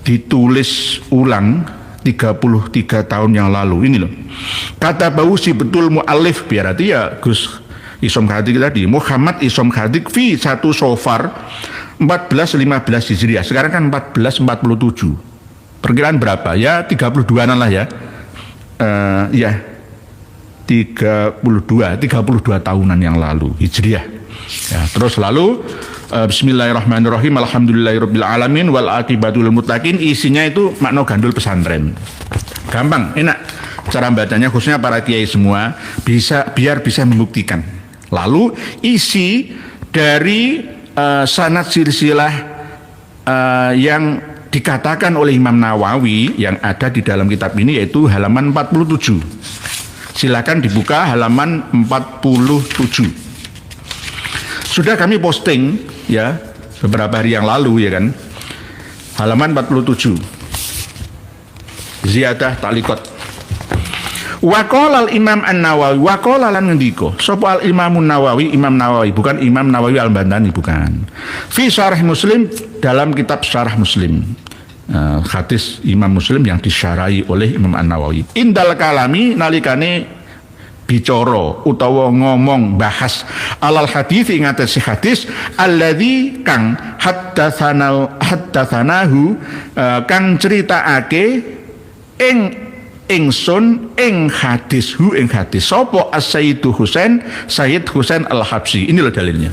ditulis ulang 33 tahun yang lalu. Ini loh. Kata Bausi betul mu'alif, berarti ya Gus Isom Hadik tadi, Muhammad Isom Hadik fi 1 Sofar 1415 Hijriah. Sekarang kan 1447. Perkiraan berapa? Ya 32-an lah ya. Ya 32 tahunan yang lalu Hijriah. Ya, terus lalu bismillahirrahmanirrahim, alhamdulillahirabbil alamin wal aqibatul muttaqin, isinya itu makna gandul pesantren. Gampang, enak cara bacanya, khususnya para kiai semua biar bisa membuktikan. Lalu isi dari sanad silsilah yang dikatakan oleh Imam Nawawi yang ada di dalam kitab ini yaitu halaman 47. Silakan dibuka halaman 47. Sudah kami posting ya beberapa hari yang lalu ya kan. Halaman 47. Ziyadah Ta'liqat. Wa qala al-Imam An-Nawawi, wa qala lan ngendika sapa al-Imam Nawawi, Imam Nawawi, bukan Imam Nawawi Al-Bantani, bukan. Fi Syarah Muslim, dalam kitab Syarah Muslim. Hadis Imam Muslim yang disyarahi oleh Imam An-Nawawi. Indal kalami nalikane bicara utawa ngomong bahas alal hadis ing atase hadis alladzi kang haddatsanahu kang critakake ingsun ing hadis sapa as-Sayyidu Husain Sayyid Husain Al-Habsyi. Ini loh dalilnya.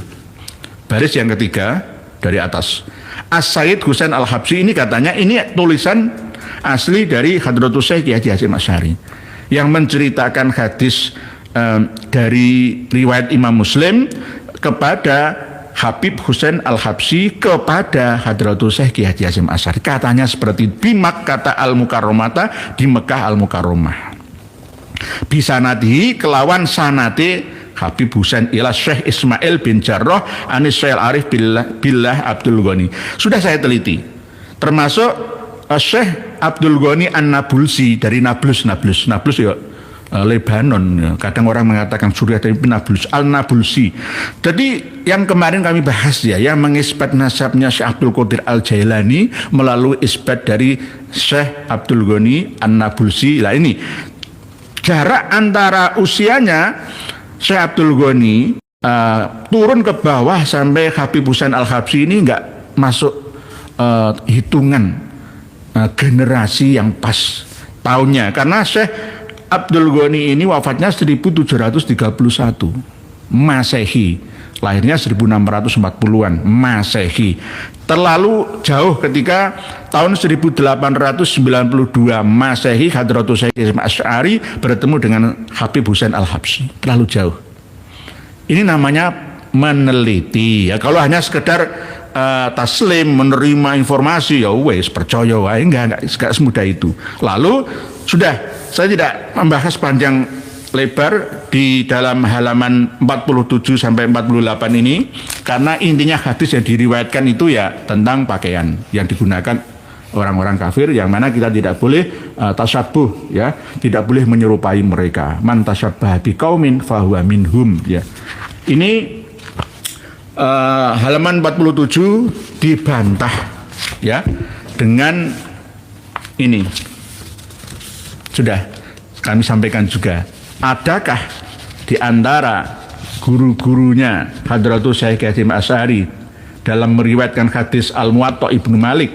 Baris yang ketiga dari atas. As-Sayyid Husain Al-Habsyi ini katanya ini tulisan asli dari Hadratus Syekh Kiai Haji Hasyim Asy'ari yang menceritakan hadis dari riwayat Imam Muslim kepada Habib Husain Al-Habsyi kepada Hadratus Syekh Kiai Haji Hasyim Asy'ari. Katanya seperti bimak kata Al-Mukarramata, di Mekah Al-Mukarramah. Bisanadihi kelawan sanate Habib Husain ila Syekh Ismail bin Jarrah anis Syekh Arif billah Abdul Ghani. Sudah saya teliti. Termasuk Syekh Abdul Ghani An-Nabulsi dari Nablus ya Lebanon. Kadang orang mengatakan Suriah, tapi Nablus, Al-Nabulsi. Jadi yang kemarin kami bahas ya, yang mengisbat nasabnya Syekh Abdul Qadir Al-Jailani melalui isbat dari Syekh Abdul Ghani An-Nabulsi. Lah ini jarak antara usianya Syekh Abdul Ghani turun ke bawah sampai Habib Husain Al-Habsyi ini enggak masuk hitungan generasi yang pas tahunnya, karena Syekh Abdul Ghani ini wafatnya 1731 Masehi, lahirnya 1640-an Masehi. Terlalu jauh ketika tahun 1892 Masehi Hadratus Syekh Asy'ari bertemu dengan Habib Husain Al-Habsyi. Terlalu jauh. Ini namanya meneliti. Ya, kalau hanya sekedar taslim, menerima informasi, ya wes percaya wae, enggak semudah itu. Lalu sudah, saya tidak membahas panjang lebar di dalam halaman 47 sampai 48 ini, karena intinya hadis yang diriwayatkan itu ya tentang pakaian yang digunakan orang-orang kafir, yang mana kita tidak boleh tasyabuh, ya, tidak boleh menyerupai mereka. Man tasyabbaha biqaumin fahuwa minhum, ya. Ini halaman 47 dibantah ya dengan ini. Sudah kami sampaikan juga. Adakah di antara guru-gurunya Hadratus Syekh Hasyim Asy'ari dalam meriwayatkan hadis Al-Muwatta Ibnu Malik,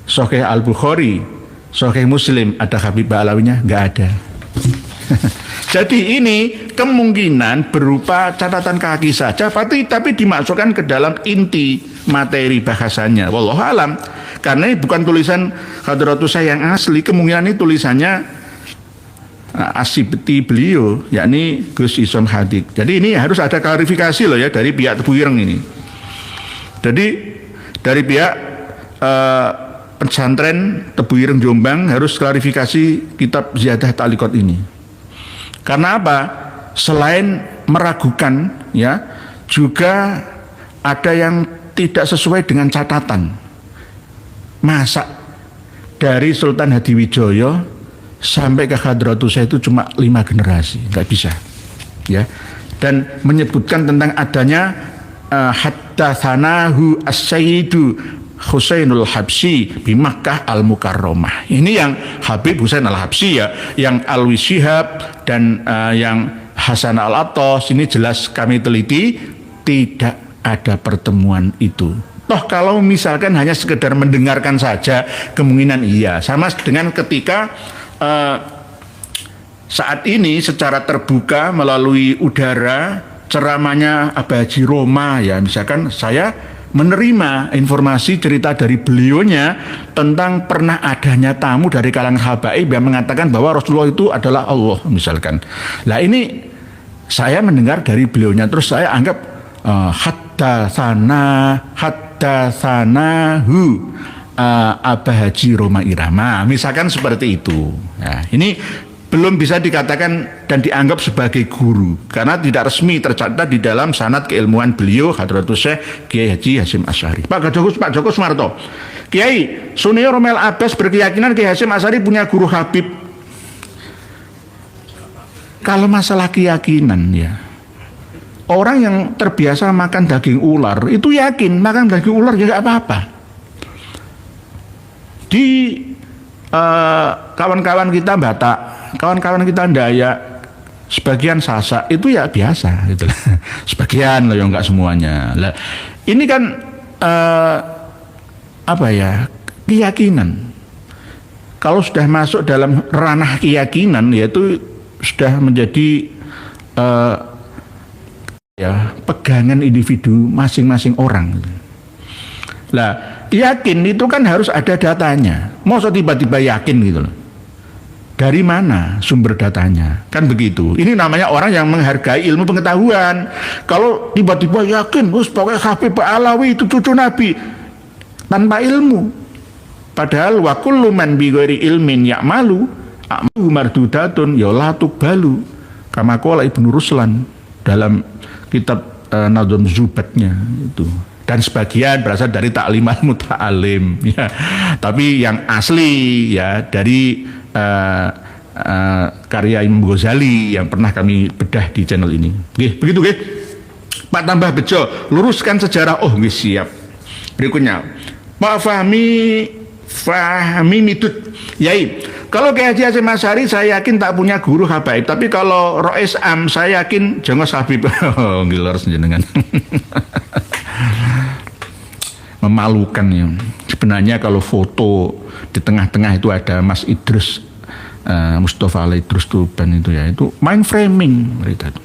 Sahih Al-Bukhari, Sahih Muslim, ada Habib Ba'alawinya? Enggak ada. Jadi ini kemungkinan berupa catatan kaki saja, tapi dimasukkan ke dalam inti materi bahasannya. Wallahu alam. Karena ini bukan tulisan Hadratus Syekh yang asli, kemungkinan ini tulisannya asibti beliau, yakni Gus Isom Hadik. Jadi ini harus ada klarifikasi loh ya dari pihak Tebu Ireng ini. Jadi dari pihak pesantren Tebu Ireng Jombang harus klarifikasi kitab Ziyadah Ta'liqat ini. Karena apa? Selain meragukan ya, juga ada yang tidak sesuai dengan catatan. Masa dari Sultan Hadiwijoyo sampai ke Hadratus Syekh itu cuma 5 generasi, nggak bisa ya. Dan menyebutkan tentang adanya haddatsanahu as-sayyidu Husainul Habsyi di Makkah Al-Mukarramah. Ini yang Habib Husain Al-Habsyi ya, yang Alwi Shihab dan yang Hasan Al-Attas, ini jelas kami teliti tidak ada pertemuan itu. Toh kalau misalkan hanya sekedar mendengarkan saja, kemungkinan iya. Sama dengan ketika saat ini secara terbuka melalui udara ceramahnya Abah Haji Roma ya, misalkan saya menerima informasi cerita dari beliaunya tentang pernah adanya tamu dari kalangan habaib yang mengatakan bahwa Rasulullah itu adalah Allah misalkan. Nah ini saya mendengar dari beliaunya, terus saya anggap haddatsanahu Abah Haji Roma Irama misalkan seperti itu. Nah ini belum bisa dikatakan dan dianggap sebagai guru karena tidak resmi tercatat di dalam sanad keilmuan beliau Hadratus Syekh Kiai Haji Hasyim Asy'ari. Pak Joko Sumarto, Kiai Sunio Romel Abbas berkeyakinan Kiai Hasyim Asy'ari punya guru Habib. Kalau masalah keyakinan ya, orang yang terbiasa makan daging ular itu yakin makan daging ular ya nggak apa-apa. Di kawan-kawan kita Batak, kawan-kawan kita Dayak, sebagian Sasak itu ya biasa gitu. Sebagian loh, ya nggak semuanya. Lah, ini kan apa ya, keyakinan. Kalau sudah masuk dalam ranah keyakinan, yaitu sudah menjadi ya pegangan individu masing-masing orang. Lah, yakin itu kan harus ada datanya. Masa tiba-tiba yakin gitu loh. Dari mana sumber datanya? Kan begitu. Ini namanya orang yang menghargai ilmu pengetahuan. Kalau tiba-tiba yakin, pokoknya Habib Alawi itu cucu Nabi tanpa ilmu. Padahal wa kullu man bi ghairi ilmin ya'malu a'malu mardudatun ya la tuqbalu. Kama qala Ibnu Ruslan dalam kitab Nadhum Zubatnya itu. Dan sebagian berasal dari Ta'limal Muta'alim ya. Tapi yang asli ya dari karya Imam Ghazali yang pernah kami bedah di channel ini. Begitu Pak Tambah Bejo, luruskan sejarah. Oh nggih, siap. Berikutnya Pak Fahmi Midut, Yai, kalau Kiai Haji Hasyim Asy'ari saya yakin tak punya guru habaib, tapi kalau Rois Am saya yakin jengos Habib. Oh ngiler jenengan. Memalukan ya. Sebenarnya kalau foto di tengah-tengah itu ada Mas Idrus Mustafa Idrus Tuban itu ya, itu mind framing mereka itu.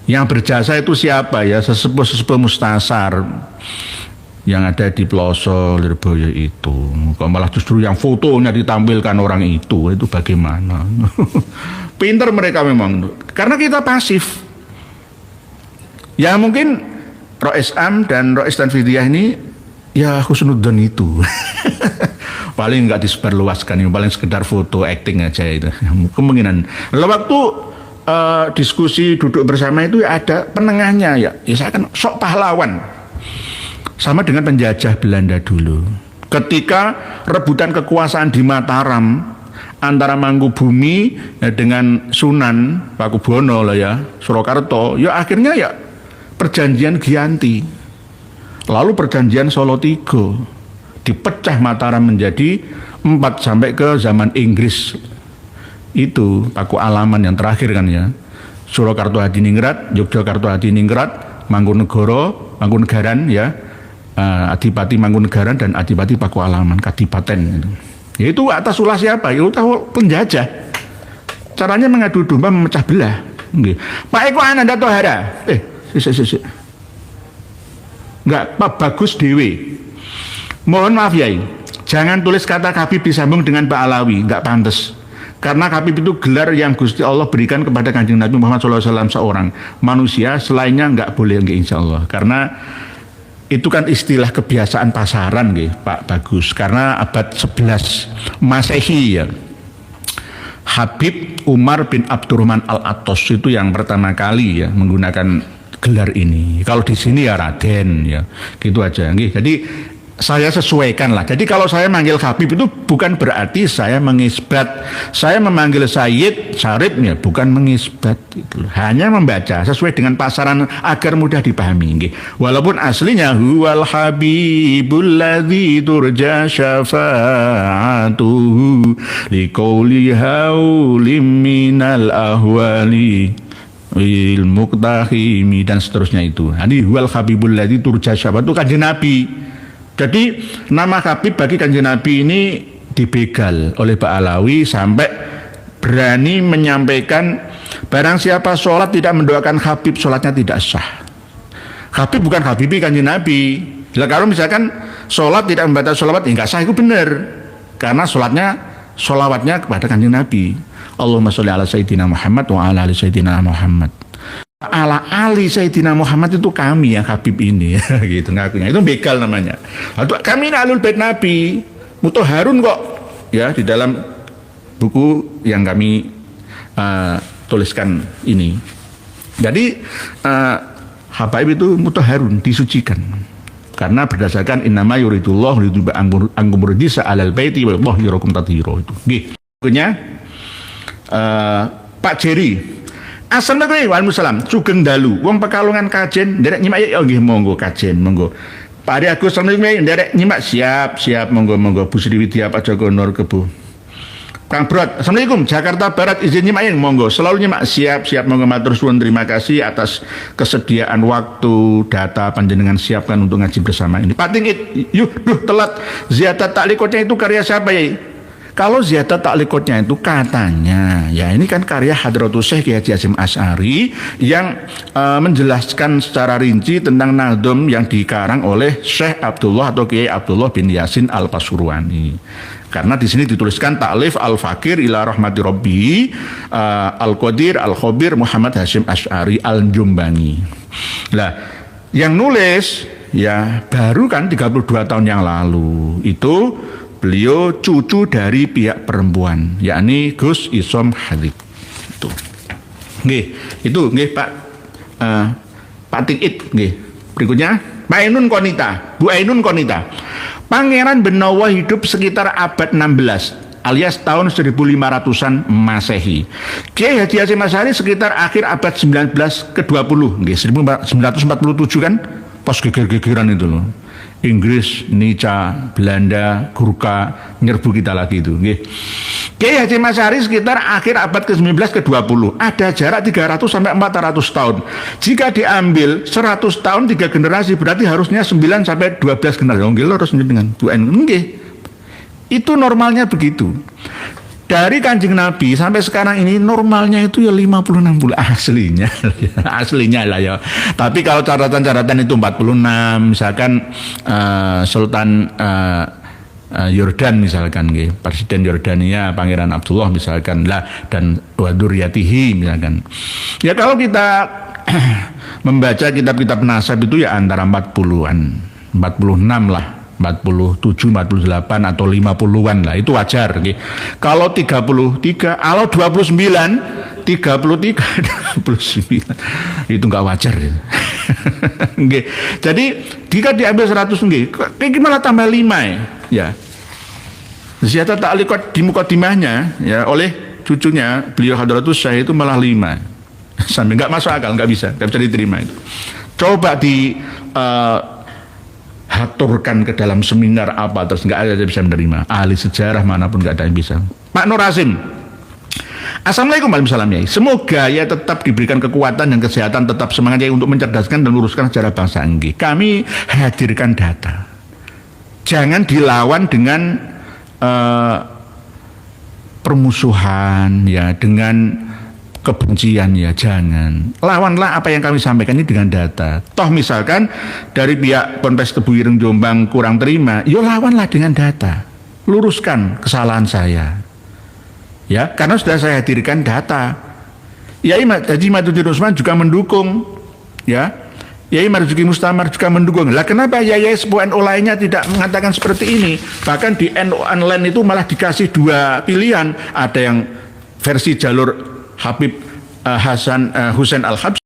Yang berjasa itu siapa ya? Sesepuh mustasar yang ada di pelosok Lirboyo itu. Kok malah justru yang fotonya ditampilkan orang itu bagaimana? Pinter mereka memang, karena kita pasif. Ya mungkin Rois Am dan Rois Tanfidiyah ini ya husnudzon itu. Paling nggak disebarluaskan, yang paling sekedar foto acting aja itu kemungkinan. Lalu waktu diskusi duduk bersama itu ada penengahnya ya saya kan sok pahlawan sama dengan penjajah Belanda dulu ketika rebutan kekuasaan di Mataram antara Mangkubumi ya, dengan Sunan Pakubono lah ya Surakarta ya, akhirnya ya perjanjian Giyanti, lalu perjanjian Solo Tigo, dipecah Mataram menjadi 4 sampai ke zaman Inggris itu Paku Alaman yang terakhir kan ya, Surakarta Hadiningrat, Yogyakarta Hadiningrat, Mangkunegaran ya, Adipati Mangkunegaran dan Adipati Paku Alaman, Kadipaten gitu. Yaitu atas ulah siapa? Itu tahu penjajah. Caranya mengadu domba memecah belah. Pak Eko Ananda Tohara, enggak, Pak Bagus Dewi Mohon maaf Yai, jangan tulis kata Habib disambung dengan Pak Alawi, nggak pantas. Karena Habib itu gelar yang Gusti Allah berikan kepada Kanjeng Nabi Muhammad SAW seorang manusia, selainnya nggak boleh nggih insya Allah. Karena itu kan istilah kebiasaan pasaran nggih Pak Bagus. Karena abad 11 Masehi ya, Habib Umar bin Abdurrahman Al-Attos itu yang pertama kali ya menggunakan gelar ini. Kalau di sini ya Raden ya, gitu aja nggih. Jadi saya sesuaikan lah. Jadi kalau saya manggil Habib itu bukan berarti saya mengisbat. Saya memanggil Sayyid Syarif ya bukan mengisbat gitu. Hanya membaca sesuai dengan pasaran agar mudah dipahami nggih. Walaupun aslinya huwal habibul ladzi turja syafa'atuhu liqauli haulim minal ahwali il muqtahimi dan seterusnya itu. Jadi huwal habibul ladzi turja syafa'atuhu Kanjeng Nabi. Jadi nama Habib bagi Kanjeng Nabi ini dibegal oleh Pak Alawi sampai berani menyampaikan barang siapa sholat tidak mendoakan Habib sholatnya tidak sah. Habib bukan Habibi Kanjeng Nabi. Kalau misalkan sholat tidak membaca sholawat ya nggak sah, itu benar karena sholawatnya kepada Kanjeng Nabi. Allahumma sholli ala Sayyidina Muhammad wa ala ali Sayyidina Muhammad. Ala ali Sayyidina Muhammad itu kami yang Habib ini gitu ngakunya, itu begal namanya. Lalu kami ini alul bait Nabi Mutahharun kok ya di dalam buku yang kami tuliskan ini. Jadi Habaib itu Mutahharun, disucikan karena berdasarkan innama yuridullahu liyudhiba ankum rijsa alal baiti wa yutahhirakum tathira itu. Nggih. Bukunya Pak Jerry. Assalamualaikum warahmatullahi wabarakatuh. Sugeng dalu. Wong Pekalongan kajen nderek nyimak ya nggih monggo kajen monggo. Pak Ari Agus assalamualaikum nderek nyimak siap monggo Bu Sri Widya Pak Joko Nur Kebu. Kang Brot assalamualaikum Jakarta Barat izin nyimak ya monggo selalu nyimak siap monggo matur suwun terima kasih atas kesediaan waktu data panjenengan siapkan untuk ngaji bersama ini. Pak Tingit yuk telat ziyadat taklikotnya itu karya siapa ya? Kalau ziyadat taklikotnya itu katanya, ya ini kan karya Hadratus Syekh Kiai Haji Hasyim Asy'ari yang menjelaskan secara rinci tentang nadhum yang dikarang oleh Syekh Abdullah atau Kiai Abdullah bin Yasin Al-Pasuruani. Karena di sini dituliskan taklif Al-Fakir ila rahmati Rabbi Al-Qadir Al-Khabir Muhammad Hasyim Asy'ari Al-Jumbangi. Nah, yang nulis ya baru kan 32 tahun yang lalu itu beliau cucu dari pihak perempuan, yakni Gus Isom Habib. Itu nggih Pak Tikit nggih. Berikutnya Pak Ainun Konita, Bu Ainun Konita. Pangeran Benawa hidup sekitar abad 16 alias tahun 1500-an Masehi. Kiai Haji Hasyim Asy'ari sekitar akhir abad 19 ke-20 nggih, 1947 kan pas geger-gegeran itu loh. Inggris, Nica, Belanda, Gurkha nyerbu kita lagi itu nggih. Kiai Hasyim Asy'ari sekitar akhir abad ke-19 ke-20. Ada jarak 300 sampai 400 tahun. Jika diambil 100 tahun 3 generasi berarti harusnya 9 sampai 12 generasi. Nggih harus dengan nggih. Itu normalnya begitu. Dari Kanjeng Nabi sampai sekarang ini normalnya itu ya 50-60 aslinya lah ya. Tapi kalau catatan-catatan itu 46, misalkan Sultan Yordan misalkan Presiden Yordania Pangeran Abdullah misalkan lah dan Waduriyatihi misalkan. Ya kalau kita membaca kitab-kitab nasab itu ya antara 40-an, 46 lah. 47, 48 atau 50-an lah itu wajar nggih. Kalau 33, kalau 29, 33, 29 itu enggak wajar gitu. Nggih. Jadi jika diambil 100 nggih, malah tambah 5 ya. Ziyadat taklikot di mukadimahnya ya oleh cucunya beliau Hadratus Syekh itu malah 5. Sampai enggak masuk akal, enggak bisa diterima itu. Coba di haturkan ke dalam seminar apa terus nggak ada yang bisa menerima, ahli sejarah manapun nggak ada yang bisa. Pak Nur Azim, assalamualaikum warahmatullahi wabarakatuh. Semoga ya tetap diberikan kekuatan dan kesehatan, tetap semangat ya untuk mencerdaskan dan meluruskan sejarah bangsa ini. Kami hadirkan data, jangan dilawan dengan permusuhan ya, dengan kebencian, ya jangan. Lawanlah apa yang kami sampaikan ini dengan data. Toh misalkan dari pihak Ponpes Tebu Ireng Jombang kurang terima, ya lawanlah dengan data. Luruskan kesalahan saya. Ya, karena sudah saya hadirkan data. Yai Haji Mahyudin Usman juga mendukung, ya. Yai Marzuki Mustamar juga mendukung. Lah kenapa Yai sepuh NU lainnya tidak mengatakan seperti ini? Bahkan di NU online itu malah dikasih dua pilihan. Ada yang versi jalur Habib Husain Al-Habsyi.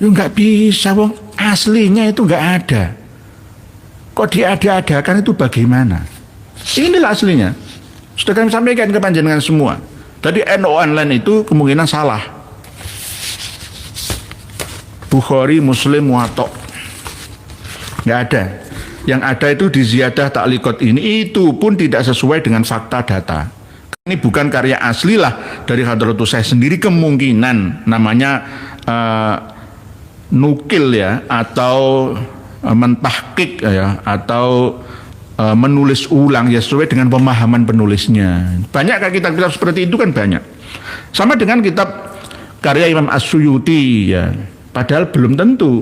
Ya nggak bisa, wong aslinya itu nggak ada. Kok diada-adakan itu bagaimana? Inilah aslinya. Sudah kami sampaikan ke panjenengan semua. Tadi NU online itu kemungkinan salah. Bukhari, Muslim, Muwatta. Nggak ada. Yang ada itu di ziyadah ta'liqat ini, itu pun tidak sesuai dengan fakta data. Ini bukan karya asli lah dari Hadratus Syekh sendiri, kemungkinan namanya nukil ya, atau mentahqiq ya, atau menulis ulang ya sesuai dengan pemahaman penulisnya. Banyak kan kitab-kitab seperti itu kan banyak. Sama dengan kitab karya Imam As-Suyuti ya. Padahal belum tentu.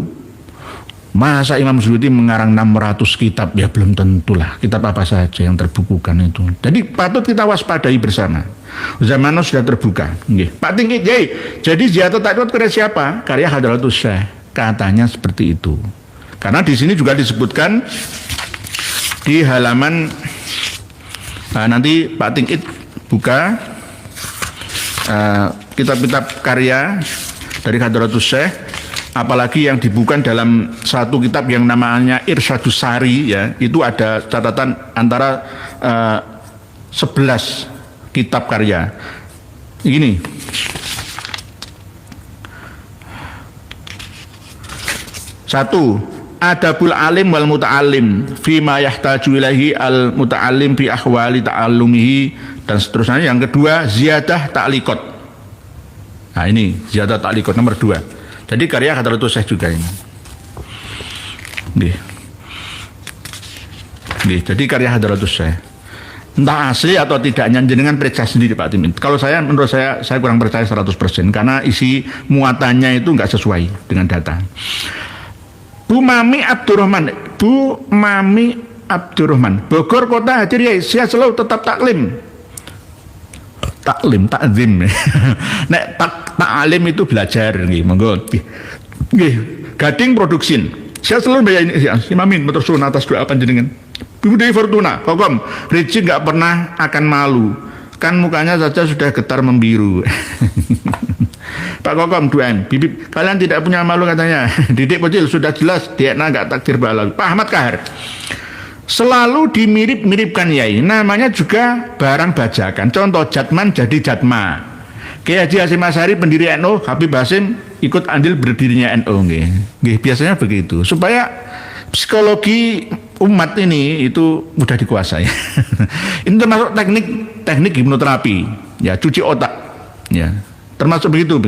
Masa Imam Suyuti mengarang 600 kitab? Ya belum tentulah. Kitab apa saja yang terbukukan itu. Jadi patut kita waspadai bersama. Zamannya sudah terbuka. Pak Tinggi, jadi ziyadah ta'liqat karya siapa? Karya Hadratus Syekh. Katanya seperti itu. Karena di sini juga disebutkan di halaman nanti Pak Tingkit buka kitab-kitab karya dari Hadratus Syekh, apalagi yang dibuka dalam satu kitab yang namanya Irsyadus Sari ya, itu ada catatan antara 11 kitab karya. Ini satu, adabul alim wal muta'alim fima yahtaju ilaihi al muta'alim fi ahwali ta'allumihi, dan seterusnya. Yang kedua, ziyadah ta'liqat. Nah ini ziyadah ta'liqat nomor 2. Jadi karya Hadratus Syekh juga ini. Jadi karya Hadratus Syekh. Entah asli atau tidaknya jenengan periksa sendiri Pak Timin. Kalau saya, menurut saya kurang percaya 100% karena isi muatannya itu nggak sesuai dengan data. Bu Mami Abdurrahman, Bogor Kota hadir ya, sehat selalu, tetap taklim. Takzim. Nek taklim itu belajar nggih, monggo. Nggih, Gading Production. Sehat selalu Mbak ini, Imamin matur suwun atas doa panjenengan. Ibu Dewi Fortuna, Kokom, Ricci nggak pernah akan malu. Kan mukanya saja sudah getar membiru. Pak Kokom 2M, Bibip, kalian tidak punya malu katanya. Didik Pocil sudah jelas DNA nggak takdir balawi. Pak Ahmad Kahar, selalu dimirip-miripkan Yai, namanya juga barang bajakan. Contoh Jatman jadi Jatma. Kiai Haji Hasyim Asy'ari pendiri NU, Habib Hasyim ikut andil berdirinya NU. Nggih, biasanya begitu. Supaya psikologi umat ini itu mudah dikuasai. Ini termasuk teknik hipnoterapi, ya, cuci otak, ya. Termasuk begitu,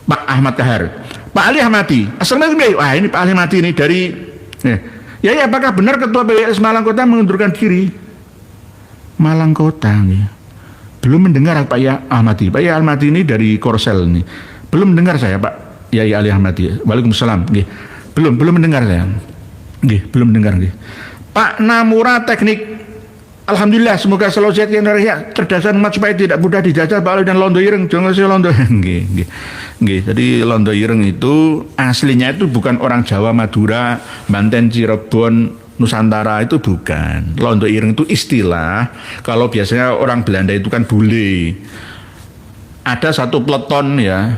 Pak Ahmad Kahar. Pak Ali Ahmadi, assalamualaikum. Wah ini Pak Ali Ahmadi ini dari ya, apakah benar Ketua PWS Malang Kota mengundurkan diri? Malang Kota nih. Belum mendengar Pak Ya Ahmadi. Pak Ya Ahmadi ini dari Korsel nih. Belum mendengar saya Pak Yai Ali Ahmadi. Waalaikumsalam. Belum mendengar saya. Belum mendengar. Pak Namura Teknik. Alhamdulillah, semoga selalu sehat yang cerdasan umat supaya tidak mudah dijajah Pak Ali dan Londo Ireng. Jangan sih Londo. Jadi Londo Ireng itu aslinya itu bukan orang Jawa, Madura, Banten, Cirebon, Nusantara, itu bukan. Londo Ireng itu istilah. Kalau biasanya orang Belanda itu kan bule. Ada satu peleton ya,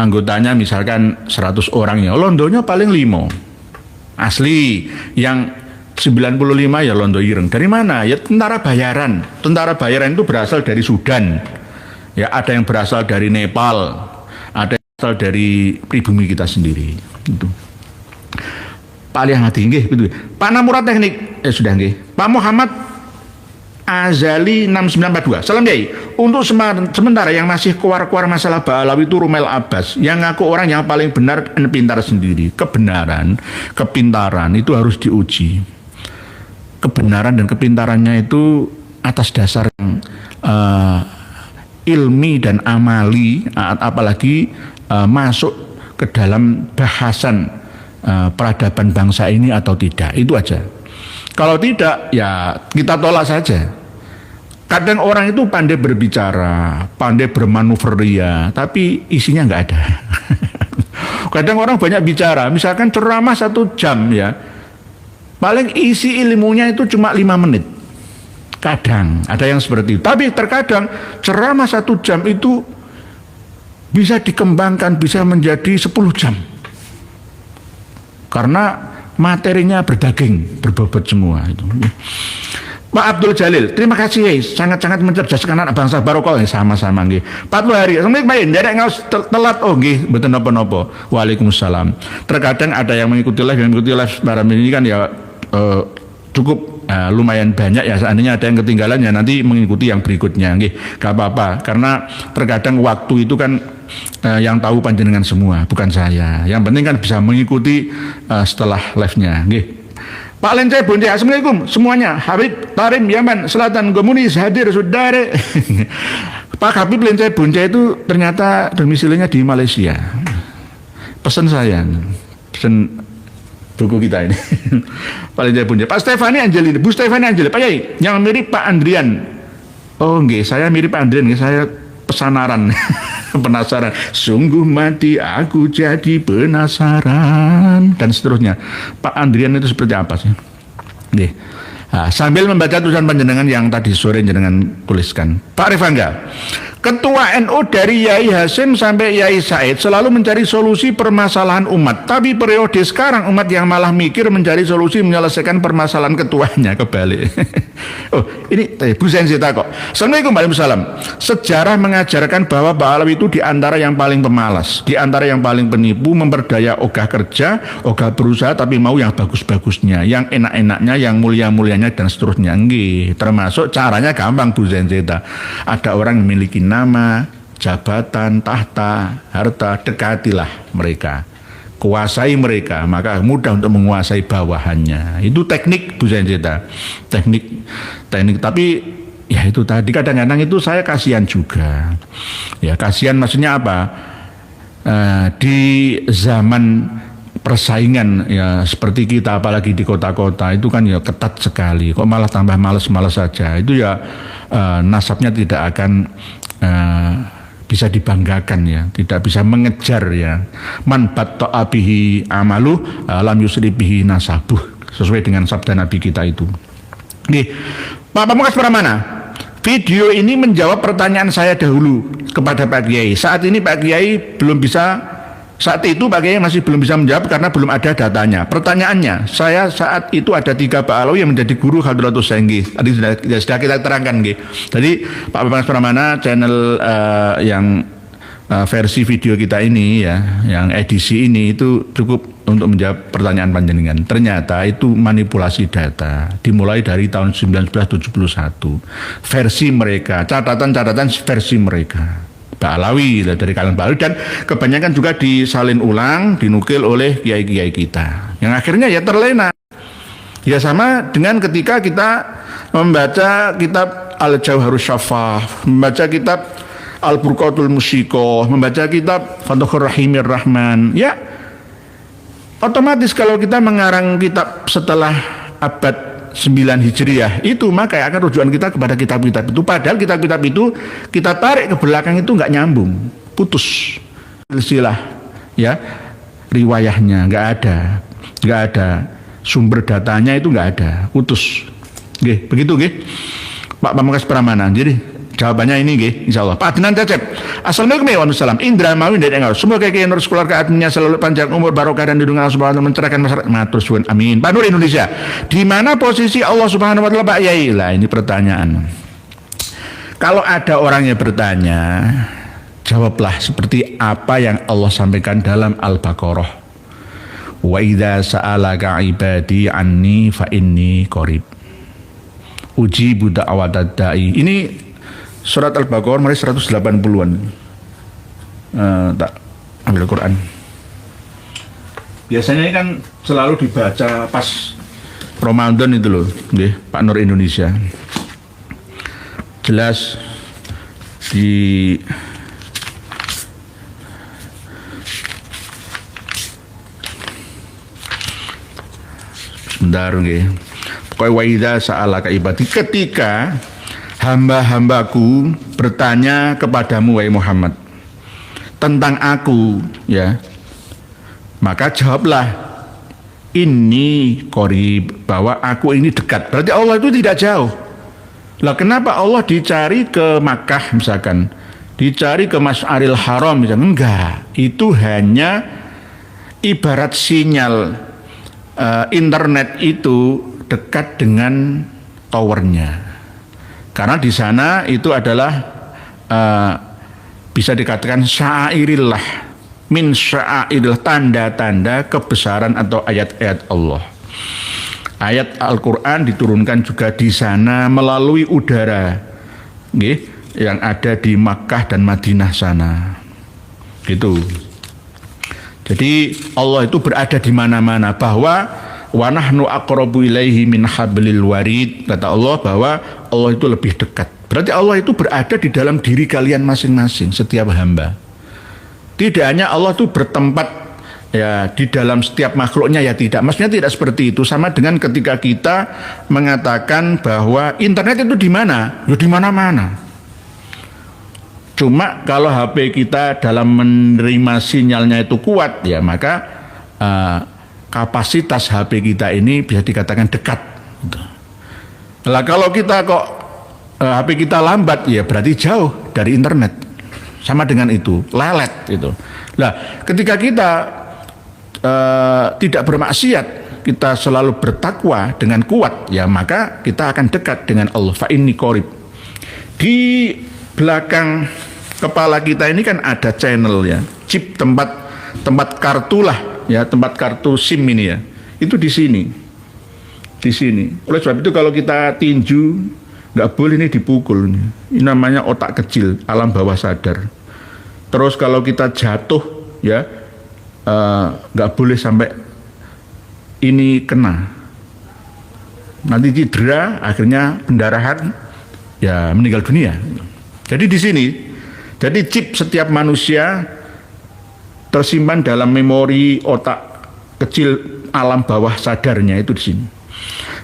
anggotanya misalkan 100 orang ya, Londonya paling 5. Asli yang 95 ya Londo Ireng. Dari mana? Ya tentara bayaran. Tentara bayaran itu berasal dari Sudan. Ya, ada yang berasal dari Nepal, ada yang berasal dari pribumi kita sendiri. Itu. Pak Ali Ahmadi nggih, betul. Pak Namura Teknik, sudah nggih. Pak Muhammad Azali 6942. Salam Yai. Untuk sementara yang masih kuar-kuar masalah Ba'alawi itu Rumel Abbas, yang ngaku orang yang paling benar dan pintar sendiri. Kepintaran itu harus diuji. Kebenaran dan kepintarannya itu atas dasar yang ilmi dan amali, apalagi masuk ke dalam bahasan peradaban bangsa ini atau tidak. Itu aja. Kalau tidak, ya kita tolak saja. Kadang orang itu pandai berbicara, pandai bermanuver ya, tapi isinya nggak ada. Kadang orang banyak bicara, misalkan ceramah 1 jam ya, paling isi ilmunya itu cuma 5 menit. Kadang ada yang seperti itu. Tapi terkadang ceramah 1 jam itu bisa dikembangkan, bisa menjadi 10 jam. Karena materinya berdaging, berbobot semua itu. Pak Abdul Jalil, terima kasih ya, sangat-sangat mencerdaskan anak bangsa Barokah. Sama-sama nggih. 40 hari. Assalamualaikum Pak. Nderek ngaos telat nggih, mboten napa-napa. Waalaikumsalam. Terkadang ada yang mengikuti live barang ini kan ya cukup lumayan banyak ya, seandainya ada yang ketinggalan ya nanti mengikuti yang berikutnya nggih. Gak apa-apa, karena terkadang waktu itu kan yang tahu panjenengan semua, bukan saya. Yang penting kan bisa mengikuti setelah live-nya nggih. Pak Lencai Bonce, assalamualaikum semuanya. Habib Tarim Yaman Selatan Komunis hadir saudara. Pak Habib Lencai Bonce itu ternyata domisilinya di Malaysia. Pesan saya, pesan buku kita ini. Pak Lencai Bonce. Pak Stefani Angelini, Bu Stefani Angelini, Pak Yai, yang mirip Pak Andrian. Oh nggih, saya mirip Pak Andrian, saya pesanaran. Penasaran, sungguh mati aku jadi penasaran, dan seterusnya. Pak Andrian itu seperti apa sih? Nih, sambil membaca tulisan panjenengan yang tadi sore jenengan tuliskan. Pak Rifangga, Ketua NU dari Yai Hasyim sampai Yai Said selalu mencari solusi permasalahan umat. Tapi periode sekarang umat yang malah mikir mencari solusi menyelesaikan permasalahan ketuanya, kebalik. Oh, ini Bu Sensita kok. Assalamualaikum Waalaikumsalam. Sejarah mengajarkan bahwa Pak Alawi itu di antara yang paling pemalas, di antara yang paling penipu, memperdaya ogah kerja, ogah berusaha, tapi mau yang bagus-bagusnya, yang enak-enaknya, yang mulia-mulianya dan seterusnya. Nggih, termasuk caranya gampang Bu Sensita. Ada orang memiliki nama, jabatan, tahta, harta, dekatilah mereka, kuasai mereka, maka mudah untuk menguasai bawahannya. Itu teknik Bu Sensita, teknik. Tapi ya itu tadi kadang-kadang itu saya kasihan juga. Ya kasihan maksudnya apa? Di zaman persaingan ya seperti kita, apalagi di kota-kota itu kan ya ketat sekali. Kok malah tambah males-males saja. Itu ya nasabnya tidak akan bisa dibanggakan ya, tidak bisa mengejar ya. Man batta'a bihi amalu lam yusri bihi nasabuh, sesuai dengan sabda Nabi kita itu. Nih, Pak Pamungkas Pramana, video ini menjawab pertanyaan saya dahulu kepada Pak Kiai. Saat ini Pak Kiai belum bisa. Saat itu Pak Kiai masih belum bisa menjawab karena belum ada datanya. Pertanyaannya, saya saat itu ada 3 Pak Alawi yang menjadi guru Hadratus Senggi. Tadi sudah kita terangkan, nggih. Jadi Pak Pamungkas Pramana channel yang versi video kita ini ya, yang edisi ini itu cukup untuk menjawab pertanyaan panjenengan. Ternyata itu manipulasi data dimulai dari tahun 1971. Versi mereka, catatan-catatan versi mereka. Pak Alawi dari kalangan Pak Alawi, dan kebanyakan juga disalin ulang, dinukil oleh kiai-kiai kita yang akhirnya ya terlena. Ya sama dengan ketika kita membaca kitab Al-Jauharus Syafaf, membaca kitab Al-Burqatul Musyikoh, membaca kitab Fathur Rahimir Rahman. Ya otomatis kalau kita mengarang kitab setelah abad 9 Hijriah itu, maka akan rujukan kita kepada kitab-kitab itu. Padahal kitab-kitab itu kita tarik ke belakang itu nggak nyambung, putus silsilah ya, riwayahnya nggak ada, sumber datanya itu nggak ada, putus. Nggih, begitu nggih Pak Pamungkas Pramana. Jadi jawabannya ini nggih, insyaallah. Pak Adnan Cecep, assalamualaikum warahmatullahi wabarakatuh. Indra Mawi dari Enggal. Semoga kiai Nur keluarga adminnya selalu panjang umur, barokah dan lindungan Allah Subhanahu wa taala, mencerahkan masyarakat. Matur suwun, amin. Pak Nur Indonesia, di mana posisi Allah Subhanahu wa taala Pak Yai? Lah ini pertanyaan. Kalau ada orang yang bertanya, jawablah seperti apa yang Allah sampaikan dalam Al-Baqarah. Wa idza sa'alaka ibadi anni fa inni qarib. Ujibu da'watad da'i. Ini surat Al-Baqarah mulai 180-an. Tak ambil Quran. Biasanya ini kan selalu dibaca pas Ramadan itu loh, nggih, Pak Nur Indonesia. Jelas di sebentar nggih. Pokoke wa idza sa'alaka ibadi, ketika hamba-hambaku bertanya kepadamu wahai Muhammad tentang aku, ya, maka jawablah ini qarib, bahwa aku ini dekat. Berarti Allah itu tidak jauh. Lah kenapa Allah dicari ke Makkah misalkan, dicari ke Masy'aril Haram misalkan? Enggak, itu hanya ibarat sinyal internet itu dekat dengan towernya. Karena di sana itu adalah bisa dikatakan syairillah, min syairillah, tanda-tanda kebesaran atau ayat-ayat Allah. Ayat Al-Quran diturunkan juga di sana melalui udara, yang ada di Makkah dan Madinah sana. Gitu. Jadi Allah itu berada di mana-mana, bahwa wa nahnu aqrabu ilaihi min hablil warid, kata Allah bahwa Allah itu lebih dekat. Berarti Allah itu berada di dalam diri kalian masing-masing, setiap hamba. Tidak hanya Allah itu bertempat ya di dalam setiap makhluknya, ya tidak. Maksudnya tidak seperti itu. Sama dengan ketika kita mengatakan bahwa internet itu di mana? Ya di mana-mana. Cuma kalau HP kita dalam menerima sinyalnya itu kuat, ya maka kapasitas HP kita ini bisa dikatakan dekat. Lah kalau kita kok HP kita lambat, ya berarti jauh dari internet. Sama dengan itu, lelet itu. Lah ketika kita tidak bermaksiat, kita selalu bertakwa dengan kuat, ya maka kita akan dekat dengan Allah. Fa inni qarib. Di belakang kepala kita ini kan ada channel, ya, chip, tempat kartu lah, ya, tempat kartu SIM ini, ya, itu di sini. Oleh sebab itu kalau kita tinju nggak boleh ini dipukul, ini namanya otak kecil, alam bawah sadar. Terus kalau kita jatuh, ya, nggak boleh sampai ini kena, nanti cedera, akhirnya pendarahan, ya meninggal dunia. Jadi di sini, jadi chip setiap manusia tersimpan dalam memori otak kecil alam bawah sadarnya itu di sini.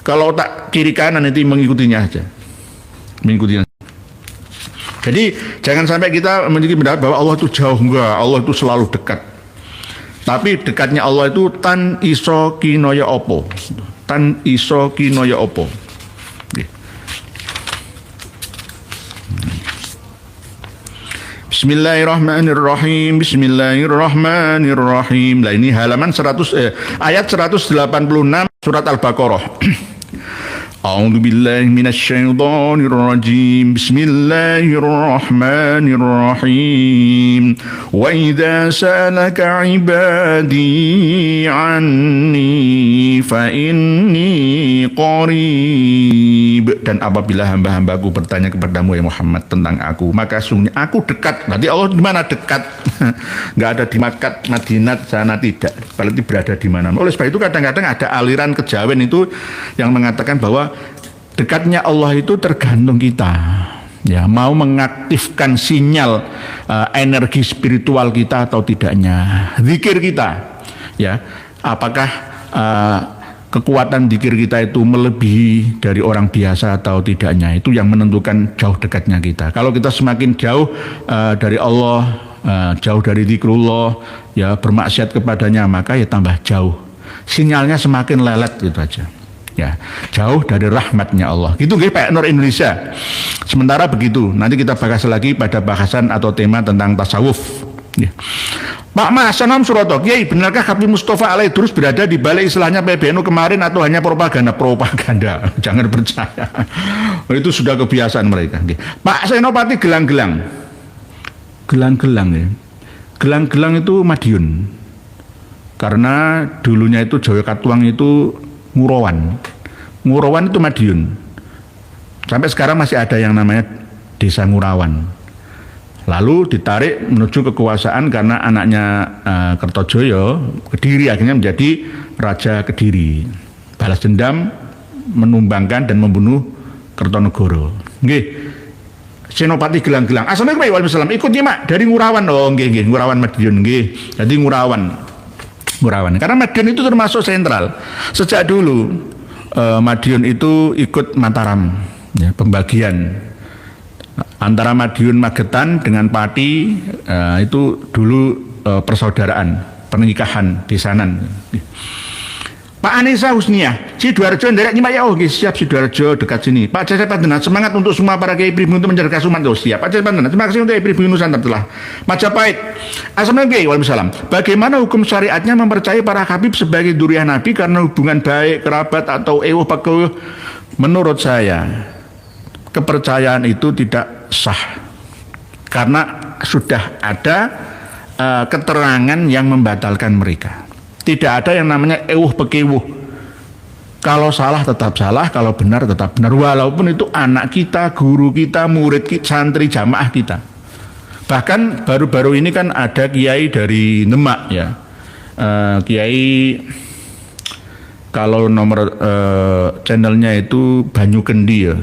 Kalau otak kiri kanan itu mengikutinya aja. Jadi jangan sampai kita memiliki pendapat bahwa Allah itu jauh. Enggak, Allah itu selalu dekat. Tapi dekatnya Allah itu tan iso kinoya opo. Bismillahirrahmanirrahim. Lah ini halaman ayat 186 surat Al-Baqarah. A'udzu billahi minasyaitonir rajim. Bismillahirrahmanirrahim. Wa idza sa'alaka 'ibadi 'anni fa inni qarib. Dan apabila hamba-hambaku bertanya kepadamu ya Muhammad tentang aku, maka sungguhnya aku dekat. Berarti Allah di mana dekat? Enggak ada di Makkah, Madinah sana, tidak. Berarti berada di mana. Oleh sebab itu kadang-kadang ada aliran kejawen itu yang mengatakan bahwa dekatnya Allah itu tergantung kita, ya, mau mengaktifkan sinyal energi spiritual kita atau tidaknya, zikir kita, ya, apakah kekuatan zikir kita itu melebihi dari orang biasa atau tidaknya, itu yang menentukan jauh dekatnya kita. Kalau kita semakin jauh dari Allah, jauh dari zikrullah, ya, bermaksiat kepadanya, maka ya tambah jauh, sinyalnya semakin lelet gitu aja. Ya, jauh dari rahmatnya Allah. Gitu nggih Pak Nur Indonesia. Sementara begitu, nanti kita bahas lagi pada bahasan atau tema tentang tasawuf. Ya. Pak Mas Sanam Suroto, Kiai, benarkah Habib Mustafa Alaih Durus berada di balik istilahnya PBNU kemarin atau hanya propaganda? Jangan percaya. Itu sudah kebiasaan mereka. Pak Senopati Gelang-Gelang ya. Gelang-Gelang itu Madiun. Karena dulunya itu Jawa Katuang itu Ngurawan itu Madiun. Sampai sekarang masih ada yang namanya Desa Ngurawan. Lalu ditarik menuju kekuasaan karena anaknya Kertojoyo, Kediri, akhirnya menjadi Raja Kediri. Balas dendam, menumbangkan dan membunuh Kertonegoro. Nggih. Senopati gelang-gelang. Assalamualaikum warahmatullahi wabarakatuh. Ikut nyimak dari Ngurawan. Oh nggih, Ngurawan Madiun nggih. Jadi Ngurawan. Karena Madiun itu termasuk sentral. Sejak dulu Madiun itu ikut Mataram, ya, pembagian antara Madiun Magetan dengan Pati itu dulu persaudaraan, pernikahan besanan. Pak Anissa Husniah, Sidoarjo nderek nyimak ya. Oh nggih, siap Sidoarjo dekat sini. Pak Cecep Pandenan, semangat untuk semua para kiai pribumi untuk mencerdas umat. Oh siap. Pak Cecep Pandenan, terima kasih untuk kiai pribumi Nusantara telah Majapahit. Assalamualaikum warahmatullahi wabarakatuh. Bagaimana hukum syariatnya mempercayai para habib sebagai duriah Nabi karena hubungan baik, kerabat atau ewuh pakeuh? Menurut saya kepercayaan itu tidak sah karena sudah ada keterangan yang membatalkan mereka. Tidak ada yang namanya ewuh pekewuh. Kalau salah tetap salah, kalau benar tetap benar. Walaupun itu anak kita, guru kita, murid kita, santri jamaah kita. Bahkan baru-baru ini kan ada kiai dari Demak ya. Kiai kalau nomor channelnya itu Banyu Kendi ya.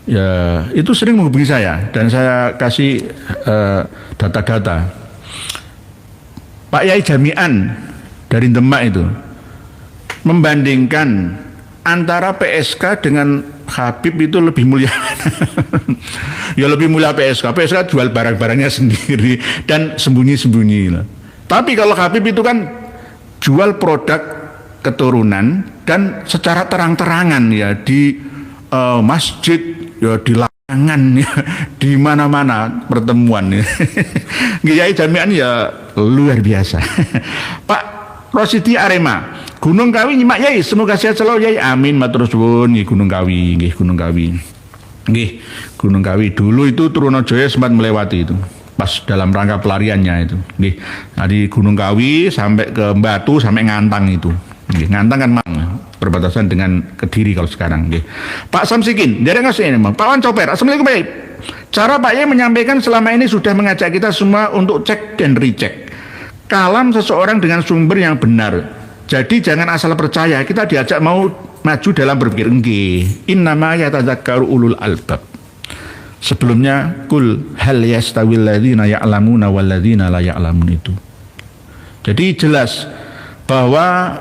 Ya, itu sering menghubungi saya dan saya kasih data-data. Pak Yai Jami'an dari Demak itu membandingkan antara PSK dengan Habib itu lebih mulia. Ya lebih mulia PSK. PSK jual barang-barangnya sendiri dan sembunyi-sembunyi. Tapi kalau Habib itu kan jual produk keturunan dan secara terang-terangan ya di masjid, ya di lapangan, ya di mana-mana pertemuan. Ya. Kiai Jami'an ya luar biasa. Pak Rosidi Arema, Gunung Kawi nyimak Yai, semoga sehat selalu Yai. Amin matur suwun. Nggih Gunung Kawi, nggih Gunung Kawi. Nggih, Gunung Kawi dulu itu Trunojoyo sempat melewati itu. Pas dalam rangka pelariannya itu. Nggih. Dari Gunung Kawi sampai ke Batu sampai Ngantang itu. Nggih, Ngantang kan perbatasan dengan Kediri kalau sekarang. Nggih. Pak Samsikin, dereng ngasih ini, Pak Wan Coper. Assalamualaikum Pak Yai. Cara Pak Yai menyampaikan selama ini sudah mengajak kita semua untuk cek dan recheck. Kalam seseorang dengan sumber yang benar. Jadi jangan asal percaya. Kita diajak mau maju dalam berpikir. Nggih. Innama yatadzakkaru ulul albab. Sebelumnya kul hal yastawil ladzina ya'lamuna wal ladzina la ya'lamun itu. Jadi jelas bahwa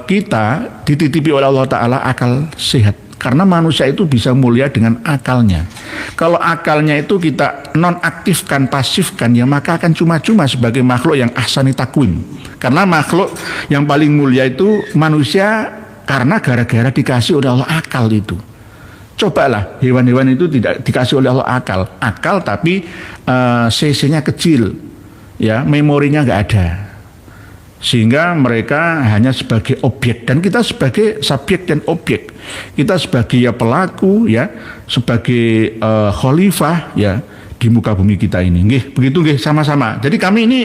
kita dititipi oleh Allah Ta'ala akal sehat. Karena manusia itu bisa mulia dengan akalnya. Kalau akalnya itu kita nonaktifkan, pasifkan, ya maka akan cuma-cuma sebagai makhluk yang ahsani takwim. Karena makhluk yang paling mulia itu manusia karena gara-gara dikasih oleh Allah akal itu. Cobalah hewan-hewan itu tidak dikasih oleh Allah akal. Akal tapi cc-nya kecil, ya memorinya nggak ada. Sehingga mereka hanya sebagai objek dan kita sebagai subjek dan objek. Kita sebagai ya pelaku ya, sebagai khalifah ya di muka bumi kita ini. Nggih, begitu nggih sama-sama. Jadi kami ini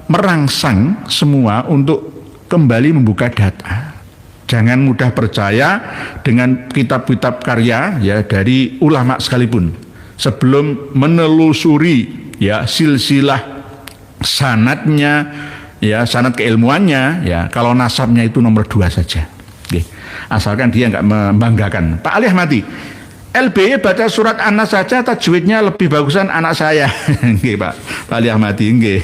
merangsang semua untuk kembali membuka data. Jangan mudah percaya dengan kitab-kitab karya ya dari ulama sekalipun. Sebelum menelusuri ya silsilah sanadnya, ya sanad keilmuannya, ya kalau nasabnya itu nomor 2 saja. Oke. Asalkan dia nggak membanggakan. Pak Ali Ahmadi, LBY baca surat An-Nas saja tajwidnya lebih bagusan anak saya. Nggih Pak Ali Ahmadi, nggih.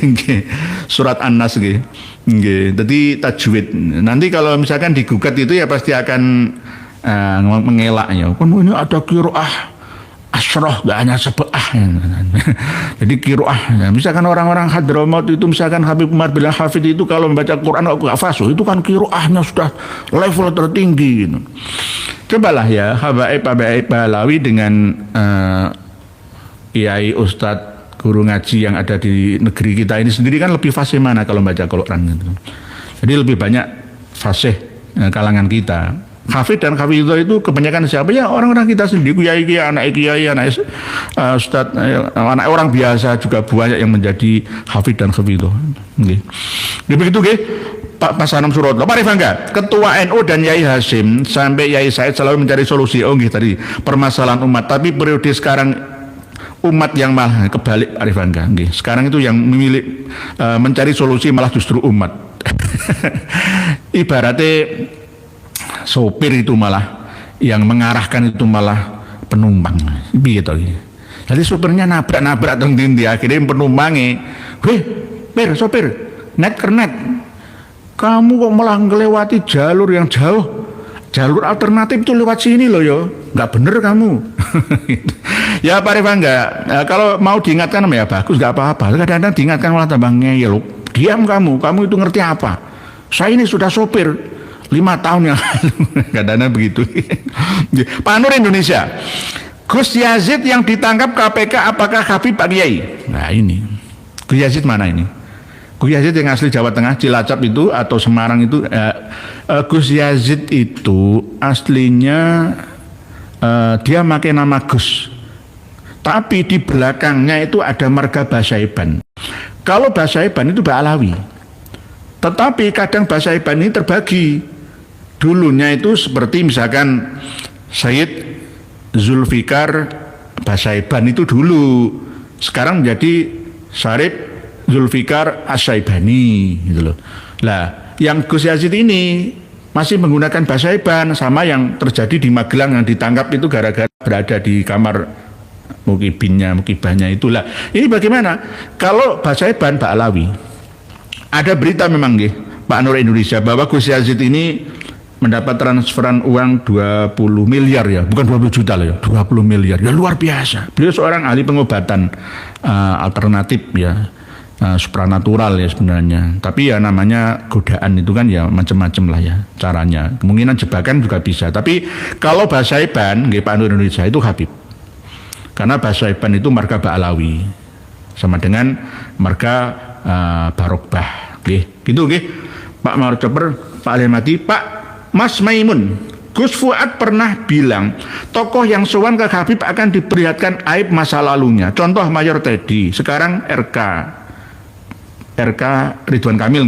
Surat An-Nas nggih. Nggih. Jadi tajwid. Nanti kalau misalkan digugat itu ya pasti akan mengelaknya. Kan ini ada qiraah asroh, gak hanya sebelah. Jadi kiroah ya. Misalkan orang-orang Hadramaut itu, misalkan Habib Umar bin Hafid itu kalau membaca Quran kok gak fasih, itu kan kiroahnya sudah level tertinggi gitu. Cobalah ya Habaib Balawi dengan Kiai Ustadz guru ngaji yang ada di negeri kita ini sendiri kan lebih fasih mana kalau membaca Quran gitu. Jadi lebih banyak fasih kalangan kita. Hafid dan Hafidhah itu kebanyakan siapa ya, orang-orang kita sendiri, kiai, anak ustadz, anak orang biasa juga banyak yang menjadi Hafid dan Hafidhah. Nggih. Begitu nggih. Pak Pasanam Suroto, Pak Rifangga, Ketua NU dan Yai Hasyim sampai Yai Said selalu mencari solusi. Oh nggih tadi permasalahan umat, tapi periode sekarang umat yang malah kebalik Pak Rifangga. Nggih. Sekarang itu yang memilih mencari solusi malah justru umat. Ibaratnya sopir itu malah yang mengarahkan itu malah penumpang. Piye to iki? Jadi sopirnya nabrak teng ndi akhirnya penumpangnya, "Weh, Pir, sopir, net kernet. Kamu kok malah ngelewati jalur yang jauh? Jalur alternatif itu lewat sini loh yo. Nggak bener kamu." Ya Pak Rifan enggak. Kalau mau diingatkan ya bagus, nggak apa-apa. Kadang-kadang diingatkan malah tambah ngeyel. Diam kamu itu ngerti apa? Saya ini sudah sopir 5 tahun yang lalu. Kadang-kadang begitu. Pak Nur Indonesia. Gus Yazid yang ditangkap KPK apakah Habib Pak Kiai? Nah ini. Gus Yazid mana ini? Gus Yazid yang asli Jawa Tengah, Cilacap itu atau Semarang itu. Gus Yazid itu aslinya dia pakai nama Gus. Tapi di belakangnya itu ada marga Basaiban. Kalau Basaiban itu Ba'alawi. Tetapi kadang Basaiban ini terbagi. Dulunya itu seperti misalkan Sayyid Zulfikar Basaiban itu dulu. Sekarang menjadi Syarif Zulfikar As-Saibani gitu loh. Lah, yang Gus Yazid ini masih menggunakan Basaiban, sama yang terjadi di Magelang yang ditangkap itu gara-gara berada di kamar mukibahnya itulah. Ini bagaimana? Kalau Basaiban Ba'alawi, ada berita memang Pak Nur Indonesia bahwa Gus Yazid ini mendapat transferan uang 20 miliar ya, bukan 20 juta loh ya, 20 miliar. Ya luar biasa. Beliau seorang ahli pengobatan alternatif ya, supranatural ya sebenarnya. Tapi ya namanya godaan itu kan ya macam-macam lah ya caranya. Kemungkinan jebakan juga bisa. Tapi kalau Basaiban, Pak Nur Indonesia itu Habib. Karena Basaiban itu marga Ba'alawi. Sama dengan marga Barokbah. Gitu Pak Marcoper, Pak Alimati, Pak Mas Maimun, Gus Fuad pernah bilang tokoh yang sowan ke Habib akan diperlihatkan aib masa lalunya. Contoh Mayor Teddy, sekarang RK Ridwan Kamil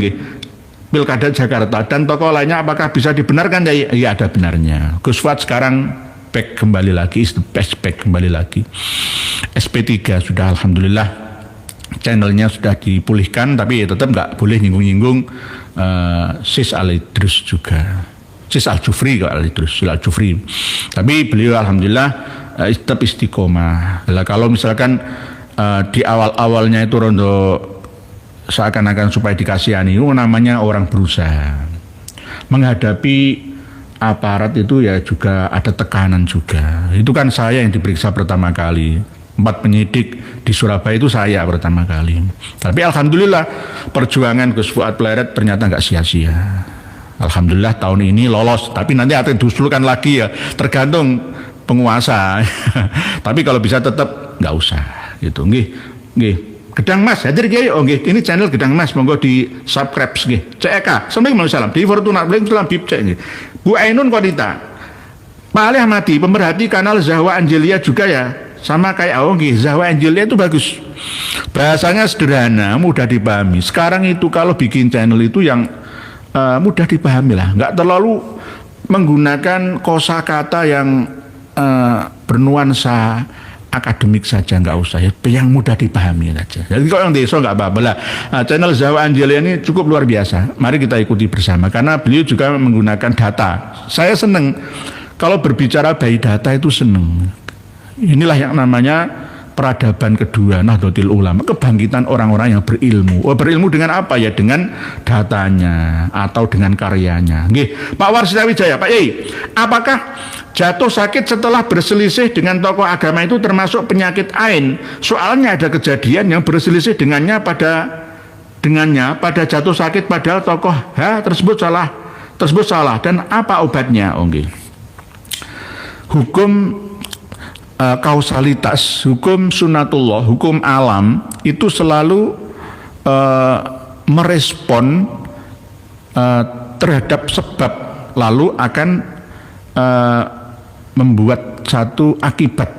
Pilkada Jakarta, dan tokoh lainnya apakah bisa dibenarkan? Ya ada benarnya. Gus Fuad sekarang back kembali lagi, is the best back kembali lagi. SP3 sudah alhamdulillah channelnya sudah dipulihkan, tapi ya tetap nggak boleh nyinggung-nyinggung Sis Al-Idrus juga. Sis Al-Jufri kalau Al-Jufri. Tapi beliau alhamdulillah tetap istiqomah. Kalau misalkan di awal-awalnya itu rondo seakan-akan supaya dikasihani, namanya orang berusaha. Menghadapi aparat itu ya juga ada tekanan juga. Itu kan saya yang diperiksa pertama kali. 4 penyidik di Surabaya itu saya pertama kali. Tapi alhamdulillah perjuangan Gus Fuad Pleret ternyata nggak sia-sia. Alhamdulillah tahun ini lolos, tapi nanti akan diusulkan lagi ya, tergantung penguasa. Tapi kalau bisa tetap nggak usah gitu. Nggih. Gedang Mas hadir Kiai. Oh nggih, ini channel Gedang Mas, monggo di subscribe nggih. CEK. Assalamualaikum. Di Fortuna Waalaikumsalam Bib Cek nggih. Bu Ainun Konita. Pak Ali Ahmadi, pemerhati kanal Zahwa Angelia juga ya. Sama kayak Zahwa Angelia itu bagus. Bahasanya sederhana, mudah dipahami. Sekarang itu kalau bikin channel itu yang mudah dipahami lah, nggak terlalu menggunakan kosakata yang bernuansa akademik saja, nggak usah ya, yang mudah dipahami saja. Jadi kalau yang desa nggak apa-apa lah. Channel Zahwa Angelia ini cukup luar biasa. Mari kita ikuti bersama karena beliau juga menggunakan data. Saya seneng kalau berbicara by data itu seneng. Inilah yang namanya peradaban kedua Nahdlatul Ulama, kebangkitan orang-orang yang berilmu. Berilmu dengan apa ya? Dengan datanya atau dengan karyanya. Nggih, Pak Warsitawijaya, Pak Yai, apakah jatuh sakit setelah berselisih dengan tokoh agama itu termasuk penyakit ain? Soalnya ada kejadian yang berselisih dengannya pada jatuh sakit padahal tokoh tersebut salah dan apa obatnya? Nggih. Hukum kausalitas, hukum sunatullah, hukum alam itu selalu merespon terhadap sebab lalu akan membuat satu akibat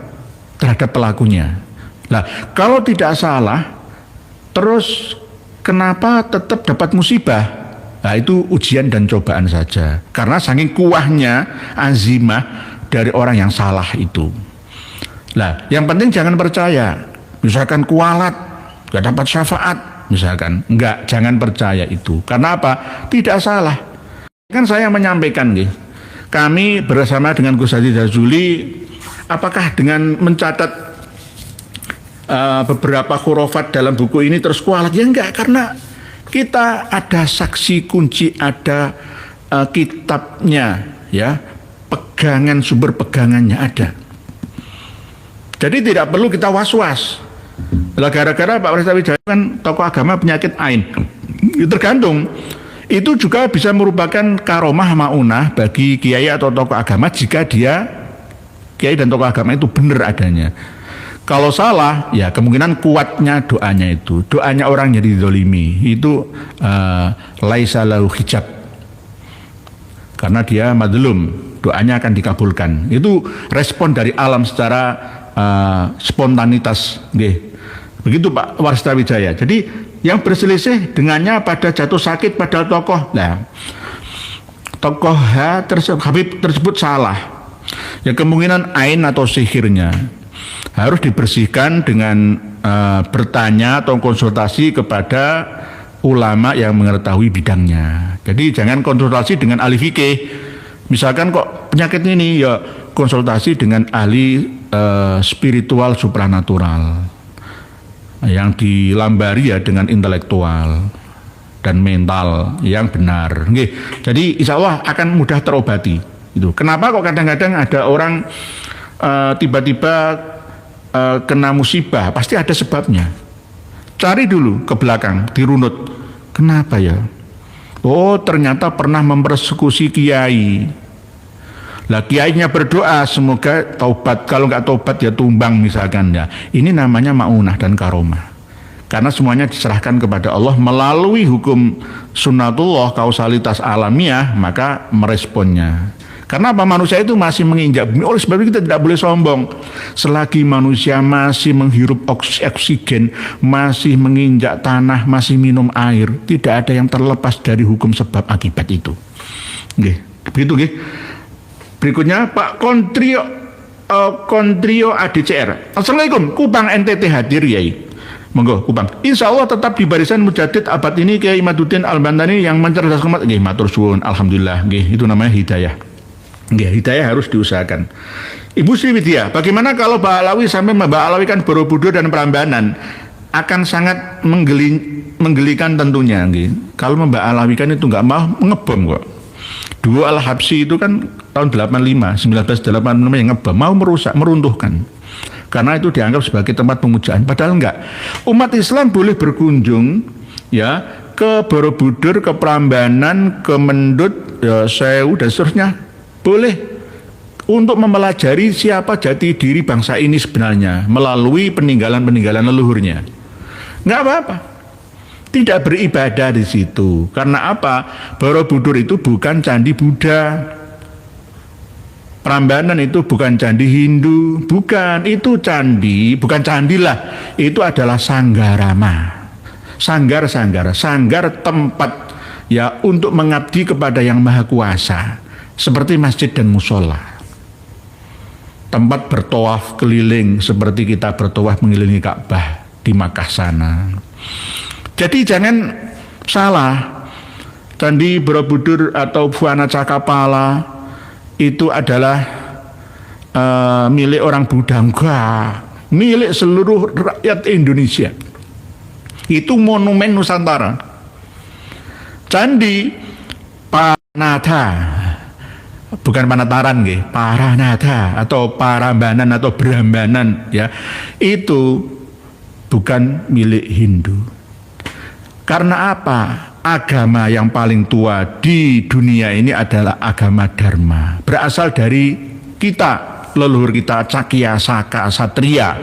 terhadap pelakunya. Nah, kalau tidak salah, terus kenapa tetap dapat musibah? Nah, itu ujian dan cobaan saja. Karena saking kuahnya azimah dari orang yang salah itu. Nah, yang penting jangan percaya. Misalkan kualat, gak dapat syafaat, misalkan. Enggak, jangan percaya itu. Karena apa? Tidak salah. Kan saya menyampaikan, kami bersama dengan Gus Hadi Jazuli apakah dengan mencatat beberapa khurafat dalam buku ini terus kualat? Ya enggak, karena kita ada saksi kunci, ada kitabnya, ya, pegangan, sumber pegangannya ada. Jadi tidak perlu kita was-was. Gara-gara Pak Waris Wijaya kan tokoh agama penyakit ain. Tergantung. Itu juga bisa merupakan karomah maunah bagi kiai atau tokoh agama jika dia kiai dan tokoh agama itu benar adanya. Kalau salah, ya kemungkinan kuatnya doanya itu. Doanya orang jadi zolimi. Itu laisa lahu hijab. Karena dia madlum, doanya akan dikabulkan. Itu respon dari alam secara spontanitas. Begitu Pak Waris Wijaya. Jadi yang berselisih dengannya pada jatuh sakit pada tokoh. Nah, tokoh Habib tersebut salah. Ya kemungkinan ain atau sihirnya harus dibersihkan dengan bertanya atau konsultasi kepada ulama yang mengetahui bidangnya. Jadi jangan konsultasi dengan ahli fikih. Misalkan kok penyakit ini, ya konsultasi dengan ahli spiritual supranatural yang dilambari ya dengan intelektual dan mental yang benar. Jadi insya Allah akan mudah terobati. Itu. Kenapa kok kadang-kadang ada orang tiba-tiba kena musibah? Pasti ada sebabnya. Cari dulu ke belakang, dirunut. Kenapa ya? Oh, ternyata pernah mempersekusi kiai. Lah kiainya berdoa semoga taubat, kalau nggak taubat ya tumbang misalkan ya. Ini namanya maunah dan karomah. Karena semuanya diserahkan kepada Allah melalui hukum sunnatullah, kausalitas alamiah, maka meresponnya. Karena apa? Manusia itu masih menginjak bumi. Oleh sebab itu kita tidak boleh sombong. Selagi manusia masih menghirup oksigen, masih menginjak tanah, masih minum air, tidak ada yang terlepas dari hukum sebab akibat itu. Begitu nggih. Berikutnya Pak Kontrio ADCR. Assalamualaikum, Kupang NTT hadir Yai. Monggo Kupang. Insya Allah tetap di barisan mujadid abad ini Kiai Imaduddin Al-Bantani yang mencerdaskan umat. Nggih, matur suwun. Alhamdulillah. Nggih, itu namanya hidayah. Nggih, hidayah harus diusahakan. Ibu Sri Widya, bagaimana kalau Mbak Alawi sampai Mbak Alawikan Borobudur dan Prambanan? Akan sangat menggelikan tentunya. Nggih. Kalau Mbak Alawikan itu nggak mau ngebom kok. Dulu Al-Habsyi itu kan tahun 1985 yang ngebom, mau merusak, meruntuhkan. Karena itu dianggap sebagai tempat pemujaan. Padahal enggak. Umat Islam boleh berkunjung ya ke Borobudur, ke Prambanan, ke Mendut, ya, Sewu dan seterusnya. Boleh untuk mempelajari siapa jati diri bangsa ini sebenarnya melalui peninggalan-peninggalan leluhurnya. Enggak apa-apa. Tidak beribadah di situ. Karena apa? Borobudur itu bukan candi Buddha. Prambanan itu bukan candi Hindu, bukan. Itu candi, bukan candi lah. Itu adalah sanggarama. Sanggar tempat ya untuk mengabdi kepada Yang Maha Kuasa. Seperti masjid dan musola. Tempat bertawaf keliling seperti kita bertawaf mengelilingi Ka'bah di Makkah sana. Jadi jangan salah, Candi Borobudur atau Buana Cakapala itu adalah milik orang Buddha, enggak, milik seluruh rakyat Indonesia. Itu monumen Nusantara. Candi Panatha, bukan Panataran nggih, Paranatha atau Parambanan atau Brambanan ya, itu bukan milik Hindu. Karena apa? Agama yang paling tua di dunia ini adalah agama Dharma. Berasal dari kita, leluhur kita, Cakya, Saka, Satria,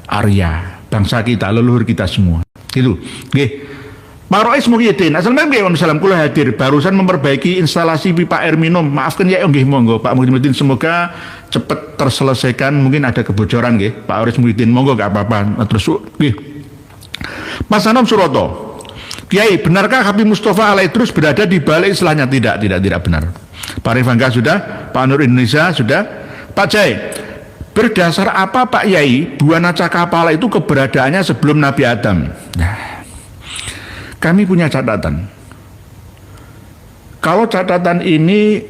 Arya, bangsa kita, leluhur kita semua. Itu. Nggih. Pak Rois Muhyiddin, assalamualaikum, kula hadir. Barusan memperbaiki instalasi pipa air minum. Maafkan ya, nggih monggo. Pak Muhyiddin, semoga cepat terselesaikan. Mungkin ada kebocoran nggih. Pak Rois Muhyiddin, monggo gak apa-apa. Terus nggih. Mas Sanom Suroto. Kiai, benarkah Habib Mustafa Al-Idrus berada di balik istilahnya? Tidak benar. Pak Rifangga sudah, Pak Nur Indonesia sudah, Pak Jai. Berdasar apa Pak Yai, Buana Cakapala itu keberadaannya sebelum Nabi Adam? Nah, kami punya catatan. Kalau catatan ini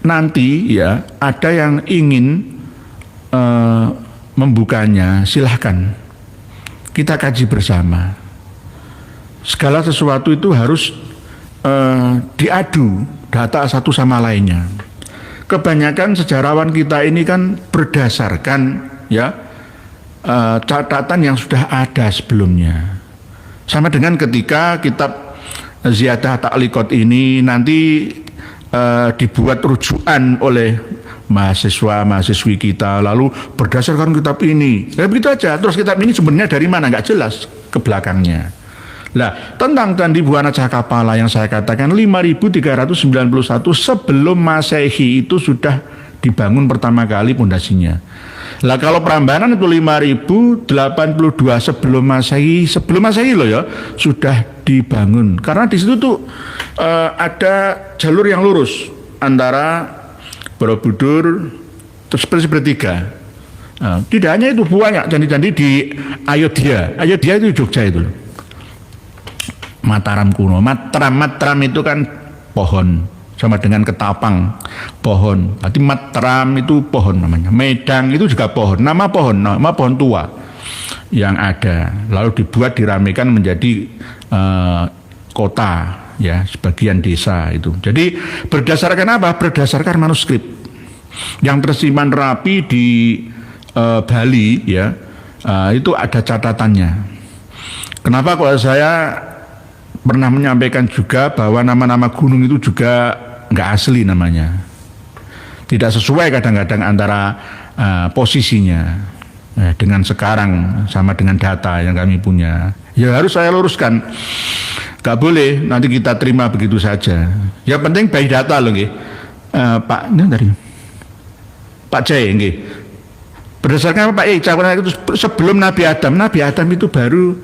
nanti ya ada yang ingin membukanya, silahkan kita kaji bersama. Segala sesuatu itu harus diadu data satu sama lainnya. Kebanyakan sejarawan kita ini kan berdasarkan ya catatan yang sudah ada sebelumnya. Sama dengan ketika kitab Ziyadah Ta'liqat ini nanti dibuat rujukan oleh mahasiswa-mahasiswi kita, lalu berdasarkan kitab ini, ya begitu aja. Terus kitab ini sebenarnya dari mana, nggak jelas ke belakangnya. Nah, tentang Candi Buana Cakapala yang saya katakan 5391 sebelum Masehi itu sudah dibangun pertama kali pondasinya. Lah kalau Prambanan itu 5082 sebelum Masehi loh ya, sudah dibangun. Karena di situ tuh ada jalur yang lurus antara Borobudur terus bertiga. Tidak hanya itu, banyak candi-candi di Ayodhya. Ayodhya itu Jogja itu. Mataram kuno. Mataram itu kan pohon, sama dengan ketapang pohon. Berarti Mataram itu pohon namanya. Medang itu juga pohon. Nama pohon tua yang ada. Lalu dibuat diramekan menjadi kota. Ya, sebagian desa itu. Jadi berdasarkan apa? Berdasarkan manuskrip yang tersimpan rapi di Bali, ya, itu ada catatannya. Kenapa kalau saya pernah menyampaikan juga bahwa nama-nama gunung itu juga nggak asli namanya, tidak sesuai kadang-kadang antara posisinya dengan sekarang sama dengan data yang kami punya. Ya harus saya luruskan. Gak boleh nanti kita terima begitu saja. Yang penting baik data loh, nggih. Pak, ini tadi Pak Jai, nggih. Berdasarkan Pak itu sebelum Nabi Adam itu baru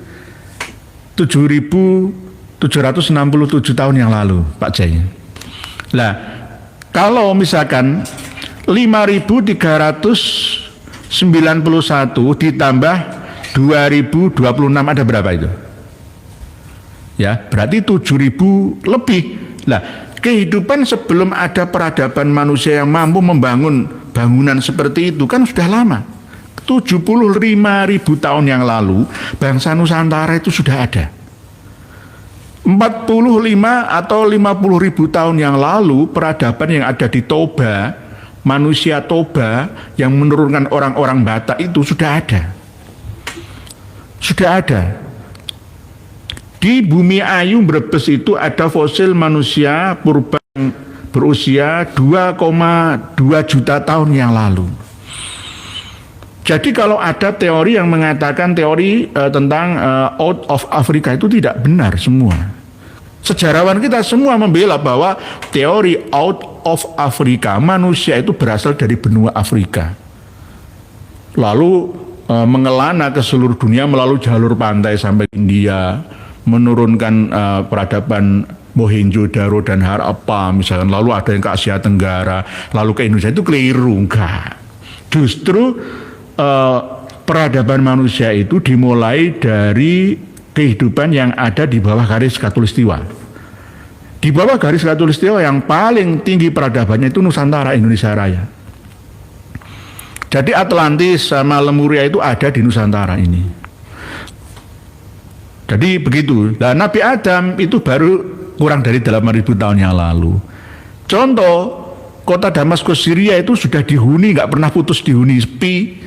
7.767 tahun yang lalu, Pak Jai. Lah, kalau misalkan 5.391 ditambah 2026 ada berapa itu? Ya, berarti 7.000 lebih. Lah, kehidupan sebelum ada peradaban manusia yang mampu membangun bangunan seperti itu kan sudah lama. 75.000 tahun yang lalu bangsa Nusantara itu sudah ada. 45 atau 50.000 tahun yang lalu peradaban yang ada di Toba, manusia Toba yang menurunkan orang-orang Batak itu sudah ada. Sudah ada. Di Bumi Ayu Brebes itu ada fosil manusia purba berusia 2,2 juta tahun yang lalu. Jadi kalau ada teori yang mengatakan teori tentang out of Africa itu tidak benar semua. Sejarawan kita semua membela bahwa teori out of Africa, manusia itu berasal dari benua Afrika. Lalu mengelana ke seluruh dunia melalui jalur pantai sampai India, menurunkan peradaban Mohenjo-daro dan Harappa misalkan, lalu ada yang ke Asia Tenggara, lalu ke Indonesia. Itu keliru, enggak. Justru peradaban manusia itu dimulai dari kehidupan yang ada di bawah garis khatulistiwa. Di bawah garis khatulistiwa yang paling tinggi peradabannya itu Nusantara, Indonesia Raya. Jadi Atlantis sama Lemuria itu ada di Nusantara ini. Jadi begitu. Nah, Nabi Adam itu baru kurang dari 8.000 tahun yang lalu. Contoh, kota Damaskus Syria itu sudah dihuni, nggak pernah putus dihuni, sepi,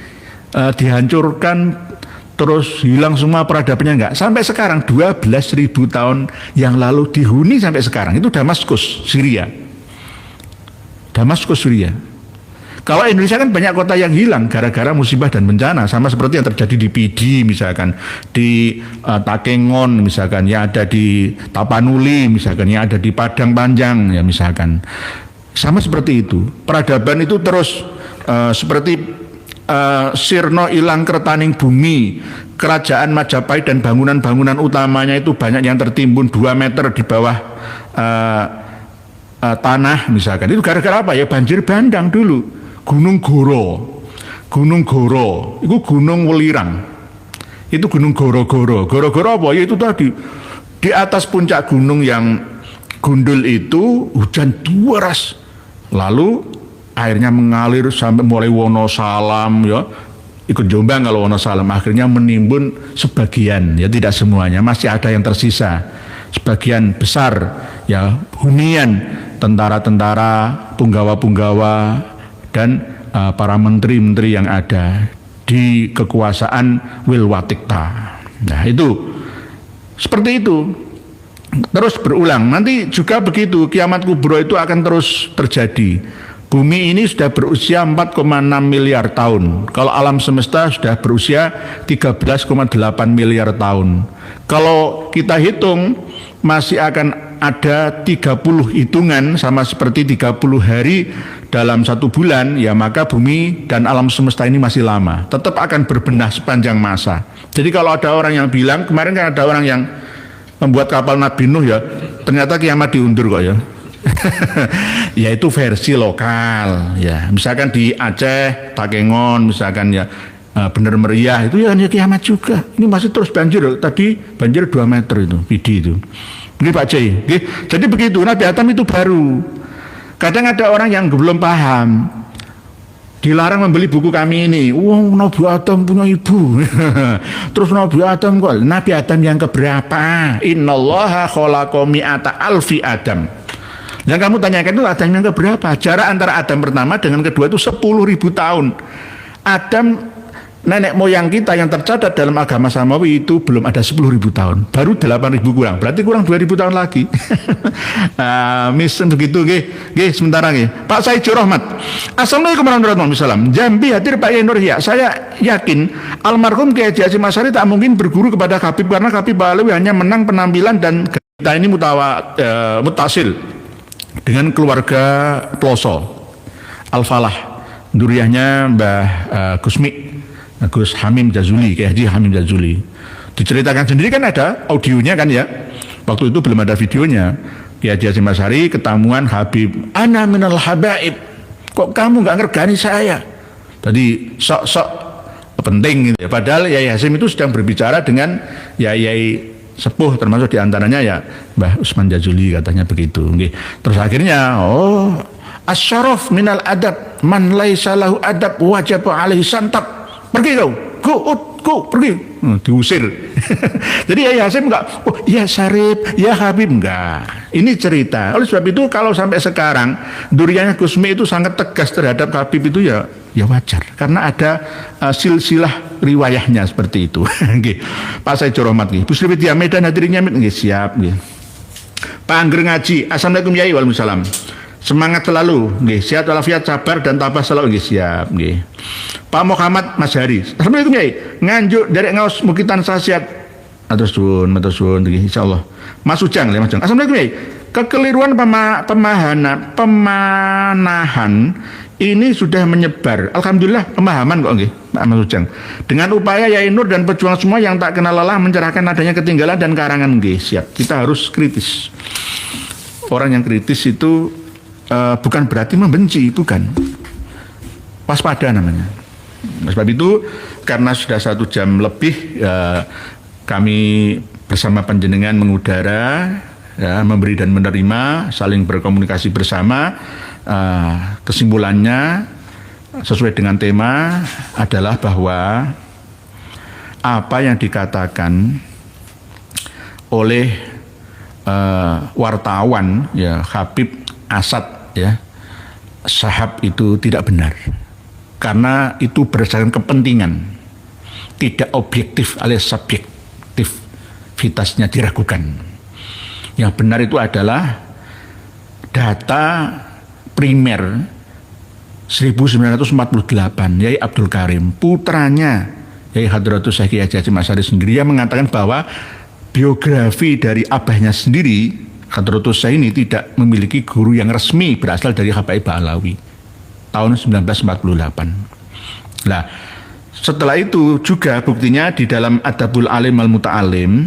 dihancurkan, terus hilang semua peradabannya, nggak. Sampai sekarang 12.000 tahun yang lalu dihuni sampai sekarang. Itu Damaskus Syria. Damaskus Syria. Kalau Indonesia kan banyak kota yang hilang gara-gara musibah dan bencana, sama seperti yang terjadi di Pidi misalkan, di Takengon misalkan, yang ada di Tapanuli misalkan, yang ada di Padang Panjang ya misalkan. Sama seperti itu. Peradaban itu terus seperti sirna ilang kertaning bumi, kerajaan Majapahit dan bangunan-bangunan utamanya itu banyak yang tertimbun 2 meter di bawah tanah misalkan. Itu gara-gara apa ya? Banjir bandang dulu. Gunung Goro, itu gunung welirang, itu gunung Goro-Goro apa? Ya itu tadi di atas puncak gunung yang gundul itu hujan deras, lalu airnya mengalir sampai mulai Wonosalam ya, ikut Jombang kalau Wonosalam, akhirnya menimbun sebagian, ya tidak semuanya, masih ada yang tersisa. Sebagian besar ya hunian tentara-tentara, punggawa-punggawa dan para menteri-menteri yang ada di kekuasaan Wilwatikta. Nah itu seperti itu terus berulang. Nanti juga begitu, kiamat kubro itu akan terus terjadi. Bumi ini sudah berusia 4,6 miliar tahun. Kalau alam semesta sudah berusia 13,8 miliar tahun. Kalau kita hitung masih akan ada 30 hitungan sama seperti 30 hari dalam satu bulan, ya maka bumi dan alam semesta ini masih lama. Tetap akan berbenah sepanjang masa. Jadi kalau ada orang yang bilang, kemarin kan ada orang yang membuat kapal Nabi Nuh ya, ternyata kiamat diundur kok ya. Ya itu versi lokal ya, misalkan di Aceh, Takengon misalkan ya, Bener Meriah itu ya kiamat juga. Ini masih terus banjir, tadi banjir 2 meter itu, Pidi itu. Ini Pak Jai. Jadi begitu, Nabi Adam itu baru. Kadang ada orang yang belum paham, dilarang membeli buku kami ini. Nabi Adam punya ibu. Terus Nabi Adam kok, Nabi Adam yang keberapa? Innallaha khalaqa mi'ata alfi Adam. Yang kamu tanyakan itu Adam yang keberapa? Jarak antara Adam pertama dengan kedua itu 10.000 tahun. Adam nenek moyang kita yang tercatat dalam agama Samawi itu belum ada 10.000 tahun. Baru 8.000 kurang. Berarti kurang 2.000 tahun lagi. Misen begitu nggih sementara nggih. Pak Saijo Rahmat. Assalamualaikum warahmatullahi wabarakatuh. Jambi hadir Pak Yai Nur ya. Saya yakin almarhum Kiai Haji Hasyim Asy'ari tak mungkin berguru kepada Habib karena Habib Balawi hanya menang penampilan dan kita ini mutasil dengan keluarga Ploso Al-Falah, duriahnya Mbah Gusmi, Gus Hamim Jazuli, Kiai Haji Hamim Jazuli. Diceritakan sendiri kan ada audionya kan ya. Waktu itu belum ada videonya. Kiai Haji Hasyim Asy'ari ketemuan Habib, ana minal habaib. Kok kamu nggak ngergani saya? Tadi sok-sok penting gitu ya. Padahal Yai Hasyim itu sedang berbicara dengan Yai sepuh, termasuk diantaranya ya Mbah Usman Jazuli katanya begitu. Terus akhirnya asyaraf minal adab man laisa lahu adab wajib alaihi santab. Pergi kau, pergi. Diusir. Jadi ya Hasyim enggak, ya Syarif, ya Habib enggak. Ini cerita. Oleh sebab itu kalau sampai sekarang duriannya Gusmi itu sangat tegas terhadap Habib itu ya wajar. Karena ada silsilah riwayahnya seperti itu. Pak Saijo Rahmat Bu Sri Widya Medan hadirinnya siap Pak Angger Ngaji. Assalamualaikum Yai. Waalaikumsalam. Semangat selalu, sehat walafiat, sabar dan tabah selalu, siap. Pak Muhammad Mas Hari. Assalamualaikum Yai. Nganjuk dari ngaos mukitan sasiat. Matur suwun, insyaallah. Mas Ujang, Mas Ujang. Assalamualaikum Yai. Kekeliruan pemanahan ini sudah menyebar. Alhamdulillah pemahaman kok Pak Mas Ujang. Dengan upaya Yai Nur dan pejuang semua yang tak kenal lelah mencerahkan adanya ketinggalan dan karangan siap. Kita harus kritis. Orang yang kritis itu bukan berarti membenci, bukan. Waspada namanya. Sebab itu karena sudah 1 jam lebih kami bersama panjenengan mengudara, ya, memberi dan menerima, saling berkomunikasi bersama. Kesimpulannya sesuai dengan tema adalah bahwa apa yang dikatakan oleh wartawan ya Habib Asad ya Sahab itu tidak benar, karena itu berdasarkan kepentingan, tidak objektif alias subjektivitasnya diragukan. Yang benar itu adalah data primer 1948 Yai Abdul Karim, putranya Yai Hadratus Syekh Kiai Haji Hasyim Asy'ari sendiri, yang mengatakan bahwa biografi dari abahnya sendiri Hadratus Syekh ini tidak memiliki guru yang resmi berasal dari Habaib Ba'alawi tahun 1948. Nah, setelah itu juga buktinya di dalam Adabul Alim Al-Muta'alim,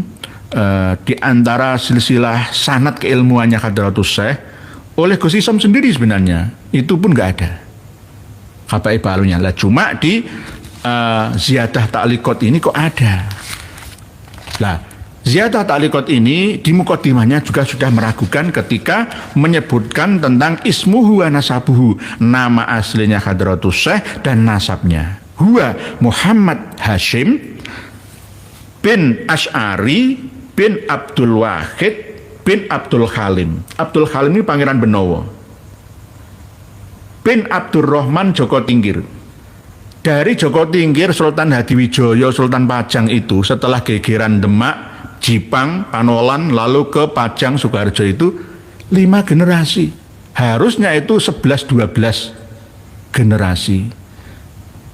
di antara silsilah sanad keilmuannya Hadratus Syekh oleh Gus Isom sendiri sebenarnya itu pun nggak ada Habaib Ba'alawinya. Lah cuma di Ziyadah Ta'liqat ini kok ada. Lah Ziyadah ta'liqat ini di muqaddimahnya juga sudah meragukan ketika menyebutkan tentang ismuhu wa nasabuhu, nama aslinya Hadratus Syekh dan nasabnya. Huwa Muhammad Hashim bin Asy'ari bin Abdul Wahid bin Abdul Halim. Abdul Halim ini Pangeran Benowo. Bin Abdurrahman Joko Tingkir. Dari Joko Tingkir, Sultan Hadiwijoyo, Sultan Pajang itu setelah gegeran Demak, Jipang, Panolan, lalu ke Pajang, Sukoharjo itu 5 generasi. Harusnya itu 11-12 generasi.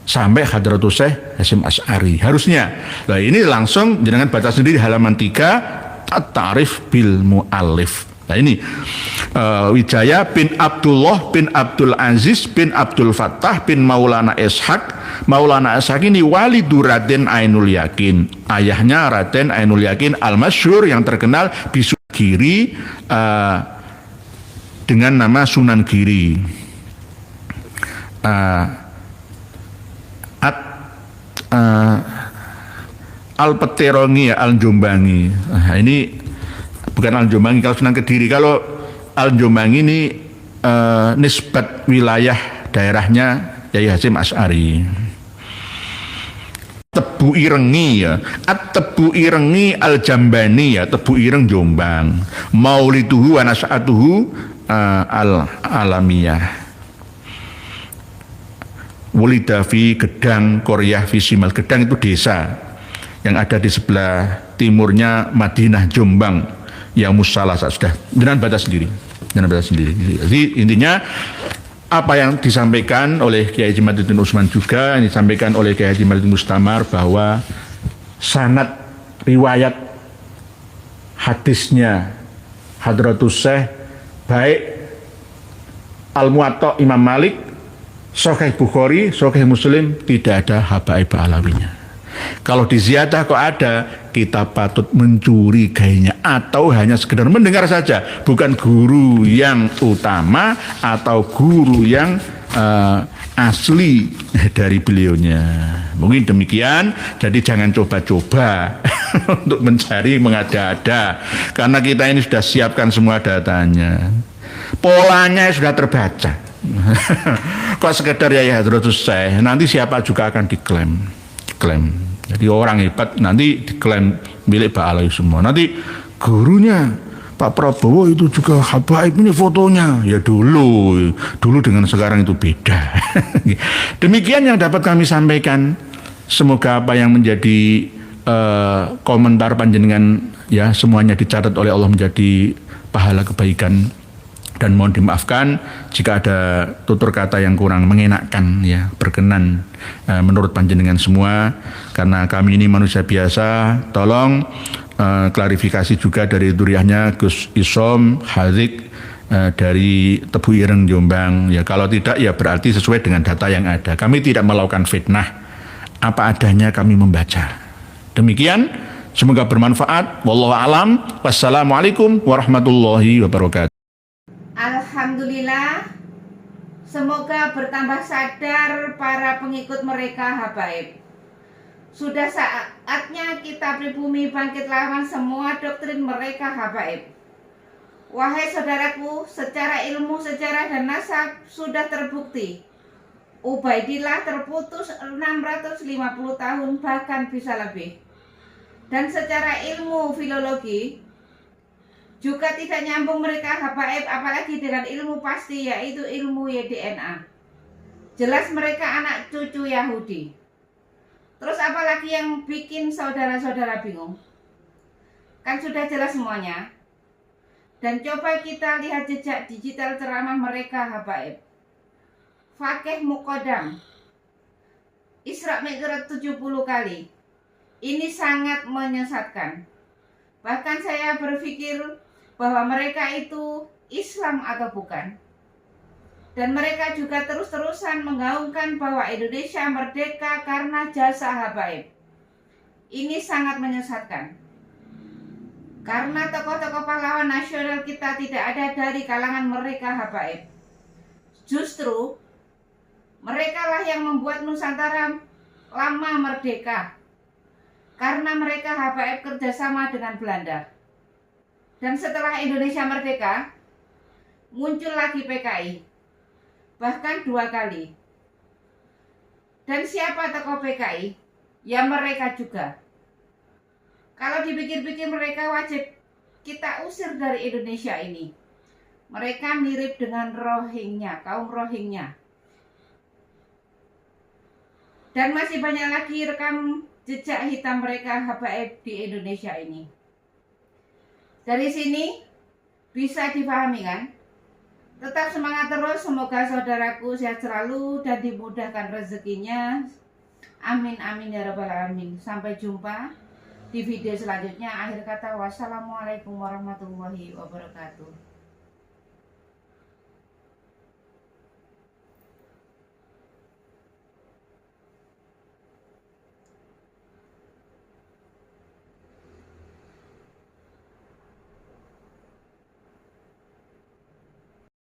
Sampai Hadratus Syekh Hasyim Asy'ari. Harusnya. Nah ini langsung jenengan baca sendiri halaman 3, At-Ta'rif bil Mu'allif. Nah ini Wijaya bin Abdullah bin Abdul Aziz bin Abdul Fattah bin Maulana Ishaq. Maulana Ishaq ini walidu Raden Ainul Yakin. Ayahnya Raden Ainul Yakin al-masyhur yang terkenal di Giri dengan nama Sunan Giri. Al-Peterongi ya, Al-Jombangi. Nah, ini bukan Al-Jombangi kalau Sunan Kediri. Kalau Al-Jombangi ini nisbat wilayah daerahnya Kyai Hasyim Asy'ari. Tebu Irengi ya, At-Tebu Irengi Al-Jambani ya, Tebu Ireng Jombang. Mauliduhu wa nas'atuhu al-alamiyah. Wulida fi Gedang Koryah fi Simal. Gedang itu desa yang ada di sebelah timurnya Madinah Jombang yang musalah. Sudah jangan baca sendiri. Jadi intinya apa yang disampaikan oleh Kiai Haji Madiuddin Utsman juga, yang disampaikan oleh Kiai Haji Madiuddin Mustamar, bahwa sanad riwayat hadisnya Hadratus Syekh baik Al-Muwatta Imam Malik, Sahih Bukhari, Sahih Muslim, tidak ada habaib alawinya. Kalau di ziyadah kok ada, kita patut mencurigainya atau hanya sekedar mendengar saja, bukan guru yang utama atau guru yang asli dari beliaunya. Mungkin demikian, jadi jangan coba-coba untuk mencari mengada-ada, karena kita ini sudah siapkan semua datanya, polanya sudah terbaca. Kok sekedar ya Hadratus Syekh, nanti siapa juga akan diklaim. Jadi orang hebat nanti diklaim milik Pak Alawi semua. Nanti gurunya Pak Prabowo itu juga habaib, ini fotonya. Ya dulu dengan sekarang itu beda. Demikian yang dapat kami sampaikan. Semoga apa yang menjadi komentar panjenengan ya semuanya dicatat oleh Allah menjadi pahala kebaikan. Dan mohon dimaafkan jika ada tutur kata yang kurang mengenakkan ya, berkenan menurut panjenengan semua, karena kami ini manusia biasa. Tolong klarifikasi juga dari duriahnya Gus Isom Hazik dari Tebu Ireng Jombang ya. Kalau tidak ya berarti sesuai dengan data yang ada. Kami tidak melakukan fitnah, apa adanya kami membaca. Demikian, semoga bermanfaat. Wallahu a'lam. Wassalamualaikum warahmatullahi wabarakatuh. Alhamdulillah, semoga bertambah sadar para pengikut mereka habaib. Sudah saatnya kita pribumi bangkit lawan semua doktrin mereka habaib. Wahai saudaraku, secara ilmu, sejarah dan nasab sudah terbukti Ubaidillah terputus 650 tahun bahkan bisa lebih. Dan secara ilmu filologi juga tidak nyambung mereka habaib, apalagi dengan ilmu pasti, yaitu ilmu YDNA. Jelas mereka anak cucu Yahudi. Terus apalagi yang bikin saudara-saudara bingung? Kan sudah jelas semuanya. Dan coba kita lihat jejak digital ceramah mereka habaib. Fakih Muqaddam, Isra Mi'raj 70 kali. Ini sangat menyesatkan. Bahkan saya berpikir bahwa mereka itu Islam atau bukan. Dan mereka juga terus-terusan menggaungkan bahwa Indonesia merdeka karena jasa habaib. Ini sangat menyesatkan. Karena tokoh-tokoh pahlawan nasional kita tidak ada dari kalangan mereka habaib. Justru mereka lah yang membuat Nusantara lama merdeka. karena mereka HBF kerjasama dengan Belanda. Dan setelah Indonesia merdeka, muncul lagi PKI, bahkan 2 kali. Dan siapa tokoh PKI? Ya mereka juga. Kalau dipikir-pikir mereka wajib kita usir dari Indonesia ini. Mereka mirip dengan Rohingya, kaum Rohingya. Dan masih banyak lagi rekam jejak hitam mereka HBF di Indonesia ini. Dari sini bisa dipahami kan? Tetap semangat terus, semoga saudaraku sehat selalu dan dimudahkan rezekinya. Amin amin ya rabbal alamin. Sampai jumpa di video selanjutnya. Akhir kata, wassalamualaikum warahmatullahi wabarakatuh.